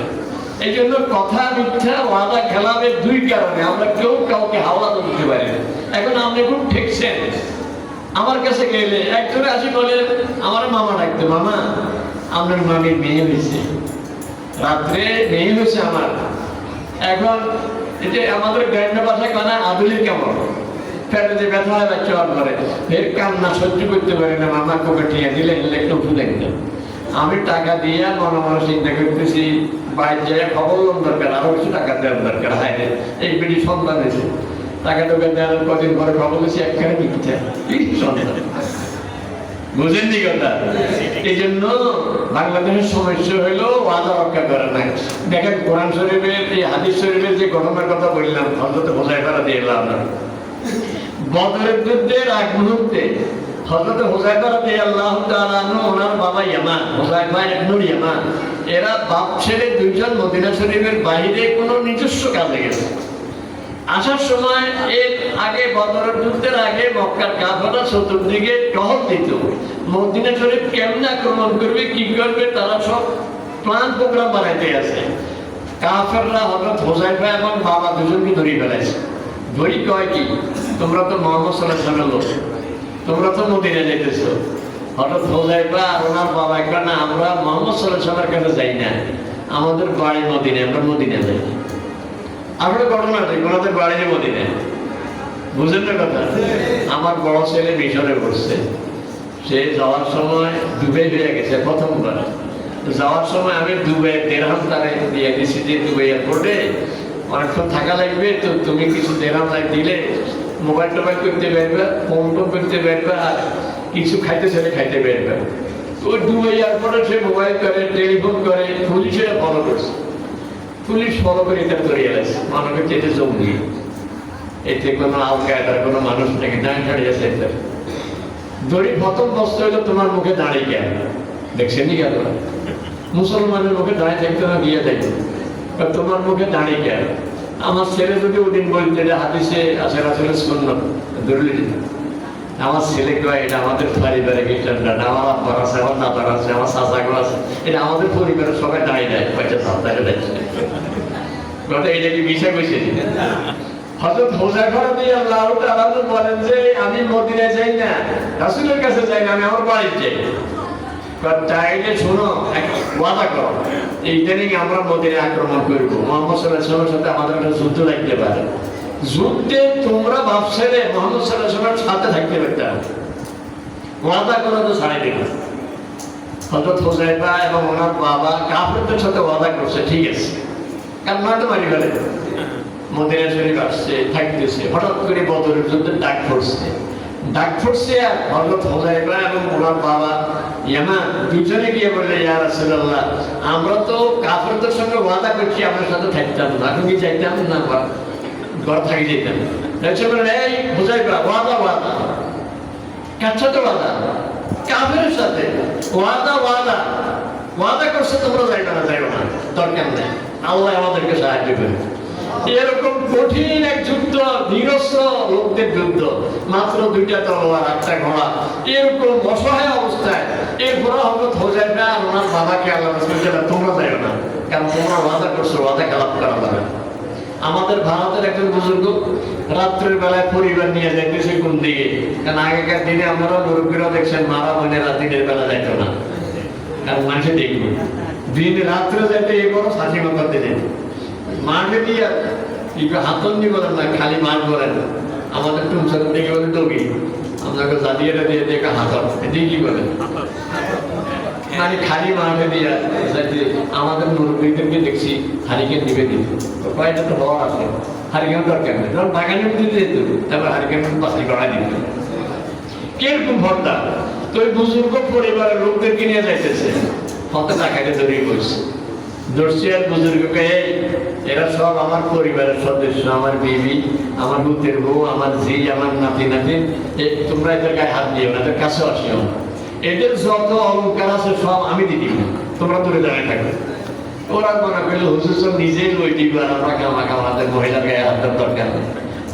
A: এই জন্য কথা মিথ্যা, ওয়াদা খেলাবে 2 কারণে আমরা কেউ কাউকে হাওয়া দিতে পারি না। এখন আপনি খুব ঠেকছেন, আমার কাছে গেলে একজনে আসি বলে আমার মামা ডাকতে, মামা আপনার মামির মেয়ে হয়েছে, রাত্রে মেয়ে হয়েছে আমার। এখন এই যে আমাদের গ্রাম্য ভাষায় কানা আদুলির কেমন ফেলে যে ব্যথা হয় বাচ্চা করে, এর কান্না সহ্য করতে পারি না, মামা কোকে টিয়া দিলে একটু উঠু দেখতেন। আমি টাকা দিয়ে মনে মনে চিন্তা করতেছি বাইরে যাই খবর দরকার, আরো কিছু টাকা দেওয়ার দরকার। হায় রে এই বেটি সন্তান হয়েছে, টাকা টোকা দেওয়ার কদিন পরে খবর দিয়েছি একখানে মিথ্যা সন্তান। বুঝেননি কথা? এই জন্য বাংলাদেশের সমস্যা হইলো ওয়াদা রক্ষা করে না। দেখেন কোরআন শরীফের এই হাদিস শরীফের যে ঘটনার কথা বললাম, হযরত হুযায়ফা রাদিয়াল্লাহু আনহু বদরের যুদ্ধের আগ মুহূর্তে হযরত হুযায়ফা রাদিয়াল্লাহু তাআলা আনহু ওনার বাবা ইয়ামান, হুযায়ফা ইবনে ইয়ামান, এরা বাপ ছেলে 2 জন মদিনা শরীফের বাইরে কোনো নিজস্ব কাজে গেছে। আসার সময় এর আগে বদরের যুদ্ধের আগে মক্কার কাফেররা চতুর্দিকে টহল দিত, মদিনা শরীফ কেমনে আক্রমণ করবে, কি করবে, তারা সব প্ল্যান প্রোগ্রাম বানাইতে আছে। কাফেররা হযরত হুযায়ফা এবং বাবা দুজনকে ধরে ফেলাইছে। ধরি কয় কি, তোমরা তো মুহাম্মদ সাল্লাল্লাহু আলাইহি ওয়াসাল্লামের লোক, তোমরা তো মদিনা যাইতেছো। হযরত হুযায়ফা আর ওনার বাবা কয় না, আমরা মুহাম্মদ সাল্লাল্লাহু আলাইহি ওয়াসাল্লামের কাছে যাই না, আমাদের বাড়ি মদিনা, আমরা মদিনা যাই। আমরা ঘটনাটা ওনাদের বাড়ির মদিনায়, বুঝেন না কথা? আমার বড় ছেলে মিশরে পড়ছে, সে যাওয়ার সময় দুবাই হয়ে গেছে প্রথমবার। যাওয়ার সময় আমি দুবাই দেড়হাম তারে দিয়ে দিছি যে দুবাই এয়ারপোর্টে অনেকক্ষণ থাকা লাগবে, তো তুমি কিছু দেড়হাম দিলে মোবাইল টোবাইল করতে পারবে, ফোন টোন করতে পারবে, আর কিছু খাইতে ছেলে খাইতে পারবে। ওই দুবাই এয়ারপোর্টে সে মোবাইল করে, টেলিফোন করে, পুলিশেরা ফলো করছে। পুলিশ ফলো করে এটা ধরে গেছে, মানুষকে চেটে জঙ্গি, এতে কোনো আল কায়দার কোনো মানুষ নাকি দাঁড়িয়ে দাঁড়িয়েছে। এটা ধরি প্রথম প্রশ্ন হইলো তোমার মুখে দাঁড়িয়ে কেন? দেখছেনি কেন মুসলমানের মুখে দাঁড়িয়ে থাকতে না গিয়ে দেখবে তোমার মুখে দাঁড়িয়ে কেন? আমার ছেলে যদি ওদিন বলতে এটা হাদিসে আছে আসলে সুন্নাত ধরলি, আমার ছেলে কয় এটা আমাদের পারিবারিক স্ট্যান্ডার্ড, আমার আব্বার আছে, আমার দাদার আছে, আমার চাচাগুলো আছে, এটা আমাদের পরিবারের সবাই দাঁড়িয়ে দেয়, কয়েকটা সাপ্তাহে দেখছে কথা। এটা কি বিষয় কইছে? হযরত হুযায়ফা রাদিয়াল্লাহু তাআলা বলেন যে আমি মদিনায় যাই না, রাসূলের কাছে যাই না, আমি আমার বাড়িতে যাই। তাইলে শোনো, ওয়াদা করো এইটা নিয়ে আমরা মদিনায় আক্রমণ করবো, মুহাম্মদ সাল্লাল্লাহু আলাইহি ওয়াসাল্লামের সাথে আমাদের একটা যুদ্ধ লাগতে পারে। যুদ্ধে তোমরা ভাবছে মুহাম্মদ সাল্লাল্লাহু আলাইহি ওয়াসাল্লামের সাথে থাকতে পারতে, ওয়াদা করো তো ছাড়াই দেবে। হযরত হুযায়ফা এবং ওনার বাবা কাফেরদের সাথে ওয়াদা করছে, ঠিক আছে, কারণ নয়তো মারি ফেলে। মদিনা শরীফ আসছে, থাকতেছে, হঠাৎ করে বদরের যুদ্ধে ডাক পড়ছে। আর হযরত হুযায়ফা এবং ওনার বাবা ইয়ামান দুজনে গিয়ে বললে, ইয়া রাসূলুল্লাহ, আমরা তো কাফেরদের সঙ্গে ওয়াদা করছি আপনার সাথে থাকতাম না, এখন কি চাইতাম না ঘর থাকি যেতাম। এই হুযায়ফা, ওয়াদা কার সাথে ওয়াদা? কাফেরের সাথে ওয়াদা করছে, তোমরা যাইবে না, দরকার নেই, আল্লাহ আমাদেরকে সাহায্য করে। এরকম কঠিন এক যুদ্ধ, নিরস্ত্র লোকদের যুদ্ধ, মাত্র 2টা তলোয়ার, 8টা ঘোড়া, এরকম অসহায় অবস্থায় এরপর হযরত হুযায়ফা আর ওনার বাবাকে আল্লাহ রাসূল বলেন, তোমরা যাইও না, কারণ তোমরা ওয়াদা করছো, ওয়াদা খেলাপ করা যাবে। আমাদের ভারতের একজন বুজুর্গ রাত্রের বেলায় পরিবার নিয়ে যাইতেছে কোন দিকে, কারণ আগেকার দিনে আমরা মুরব্বীরা দেখছেন মারা বোনেরা দিনের বেলা যাইতো না, কারণ মানুষে দেখবো, দিন রাত্রে যাইতে এই বড় স্বাধীনতা দিলেন। মাঠে দিয়ে হাতন্দি বলেন না, খালি মাঠ বলেন, আমাদের টুমসার দিকে বলে ডগি, আপনাকে জাদিয়েটা দিয়ে দেখে হাতন, এদিকে কি বলেন, মানে খালি মাঠে দিয়ে আমাদের মুরব্বীদেরকে দেখছি হারিকেন দিবে দিত, কয়েকটা তো হওয়ার আছে, হারিকেন দরকার নেই, ধর বাগানে দিতে যেত, তারপর হারিকেন পাশে গড়াই দিত। কিরকম ভর্তা তো ওই বুজুর্গ পরিবারের লোকদেরকে নিয়ে যাইতেছে, হতে টাকাটা ধরিয়ে বলছে, ধরছি আর বুজুর্গকে, এরা সব আমার পরিবারের সদস্য, আমার বিবি, আমার দুধের বউ, আমার ঝি, আমার নাতি, তোমরা এদের গায়ে হাত দিও না, এদের কাছে আসিও না, এদের যত অলঙ্কার আছে সব আমি দিয়ে দিব, তোমরা দূরে দাঁড়িয়ে থাকবে। ওরা মনে করলো হুজুর সব নিজেই লই দিব, আর আমরা আমাদের মহিলার গায়ে হাত দেওয়ার দরকার নেই।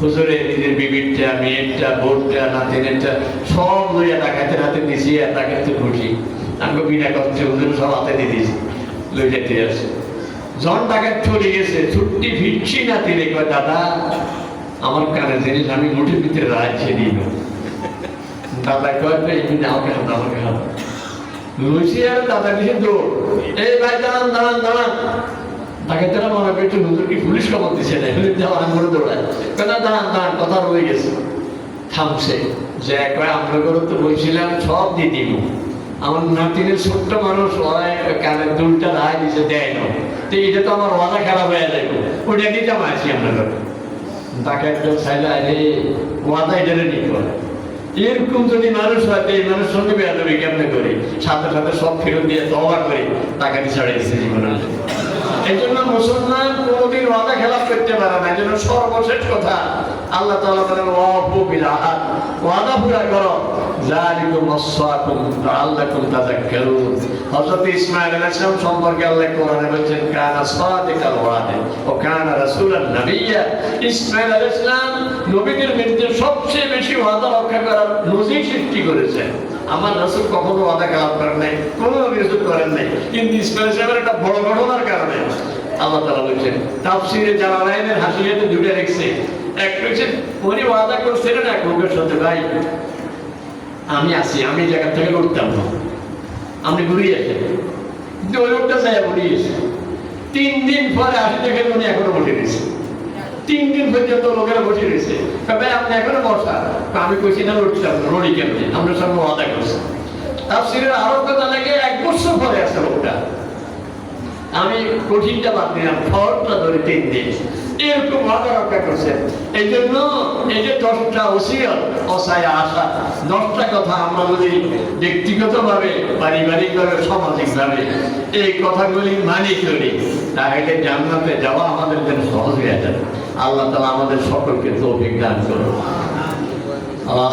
A: হুজুরে নিজের বিবিরটা, মেয়েরটা, বোনটা, নাতিনেরটা সব লইয়া ডাকাতে হাতে দিছি, আর ডাকাতে খুশি, আমি বিনা কষ্টে হুজুর সব হাতে দিয়ে দিয়েছি, লই যেতে আসে। জন ডাকাত চলে গেছে, ছুট্টি ফিরছি না, তিনি কয়, দাদা আমার কানে জিনিস আমি মুঠির ভিতরে রাখছি দিন। দাদা কয়, আমাকে হাত, আমাকে হাত লুচি, আর দাদা কিছু দৌড়, এই ভাই দাঁড়ান দাঁড়ান দাঁড়ান। ডাকাতেরা মনে করছে হুজুর কি পুলিশ খবর দিচ্ছে না, আরাম করে দৌড়ায়, কথা দাঁড়ান দাঁড়ান, কথা রয়ে গেছে, থামছে, যে একবার আমরা করে তো বলছিলাম সব দিয়ে দিব, আমার নাতিনের ছোট্ট মানুষ কানের দুলটা রায় দিছে, দেয় না, তো এটা তো আমার ওয়াদা খারাপ হয়ে যাবে, ওটা দিতে আসি আমরা। ডাকাত চাইলে আরে ওয়াদা এটারে নিতে হয়, এরকম যদি মানুষ হয়, এই মানুষ সঙ্গে বেয়াদবি কেমনে করে, সাথে সাথে সব ফেরত দিয়ে তওবা করে টাকাটি ছাড়ে দিচ্ছে জীবনের। এই জন্য মুসলমান কোনোদিন ওয়াদা খেলাপ করতে পারে না। এই জন্য সর্বশেষ কথা আল্লাহ তাআলা বলেন, ওয়াফু বিল আহাদ, ওয়াদা পুরা করো, যালিকুম ওয়াসাকুম লাআল্লাকুম তাযাক্কারুন। হযরত ইসমাঈল আলাইহিস সালাম সম্পর্কে আল্লাহ কোরআনে বলেছেন, কানা সাদিকাল ওয়াদে ওয়া কানা রাসূলান নাবিয়্যা। ইসমাঈল আলাইহিস সালাম নবীদের মধ্যে সবচেয়ে বেশি ওয়াদা রক্ষা করার নজির সৃষ্টি করেছেন। আমার রাসূল কখনো ওয়াদা খেলাপ করেন নাই, কোনো নজির করেন নাই, কিন্তু ইসমাঈল সাহেবের একটা বড় ঘটনার কারণে আল্লাহ তাআলা বলেছেন, তাফসীরে জালালাইনের হাসিয়াতে দুটো লিখছে, একটা হচ্ছে উনি ওয়াদা করছিলেন এক লোকের সাথে, ভাই আমি আসি, আমি এই জায়গা থেকে উঠতাম না, আপনি ঘুরিয়ে আসেন, কিন্তু ওই লোকটা চাই ঘুরিয়েছে। 3 দিন পরে আসি দেখেন উনি এখনো বসে গেছে,
B: 3 দিন পর্যন্ত লোকেরা বসে রয়েছে। ভাই আপনি এখনো বসা? আমি কইছি না লড়ছিলাম, লড়ি কেমনি, আমরা সব ওয়াদা করছি। তাফসীরের আরো কথা লাগে 1 বছর পরে আছে লোকটা। আমি কঠিনটা বাদ দিলাম, ফলটা ধরে 3 দিন এরকম ওয়াদা রক্ষা করছে। এই জন্য এই যে 10টা ওসিয়ত অসায় আশা, 10টা কথা আমরা যদি ব্যক্তিগতভাবে, পারিবারিকভাবে, সামাজিকভাবে এই কথাগুলি মানি চলি, তাহলে জান্নাতে যাওয়া আমাদের জন্য সহজ হয়ে যাবে। আল্লাহ তাআলা আমাদের সকলকে তৌফিক দান করুন। আল্লাহ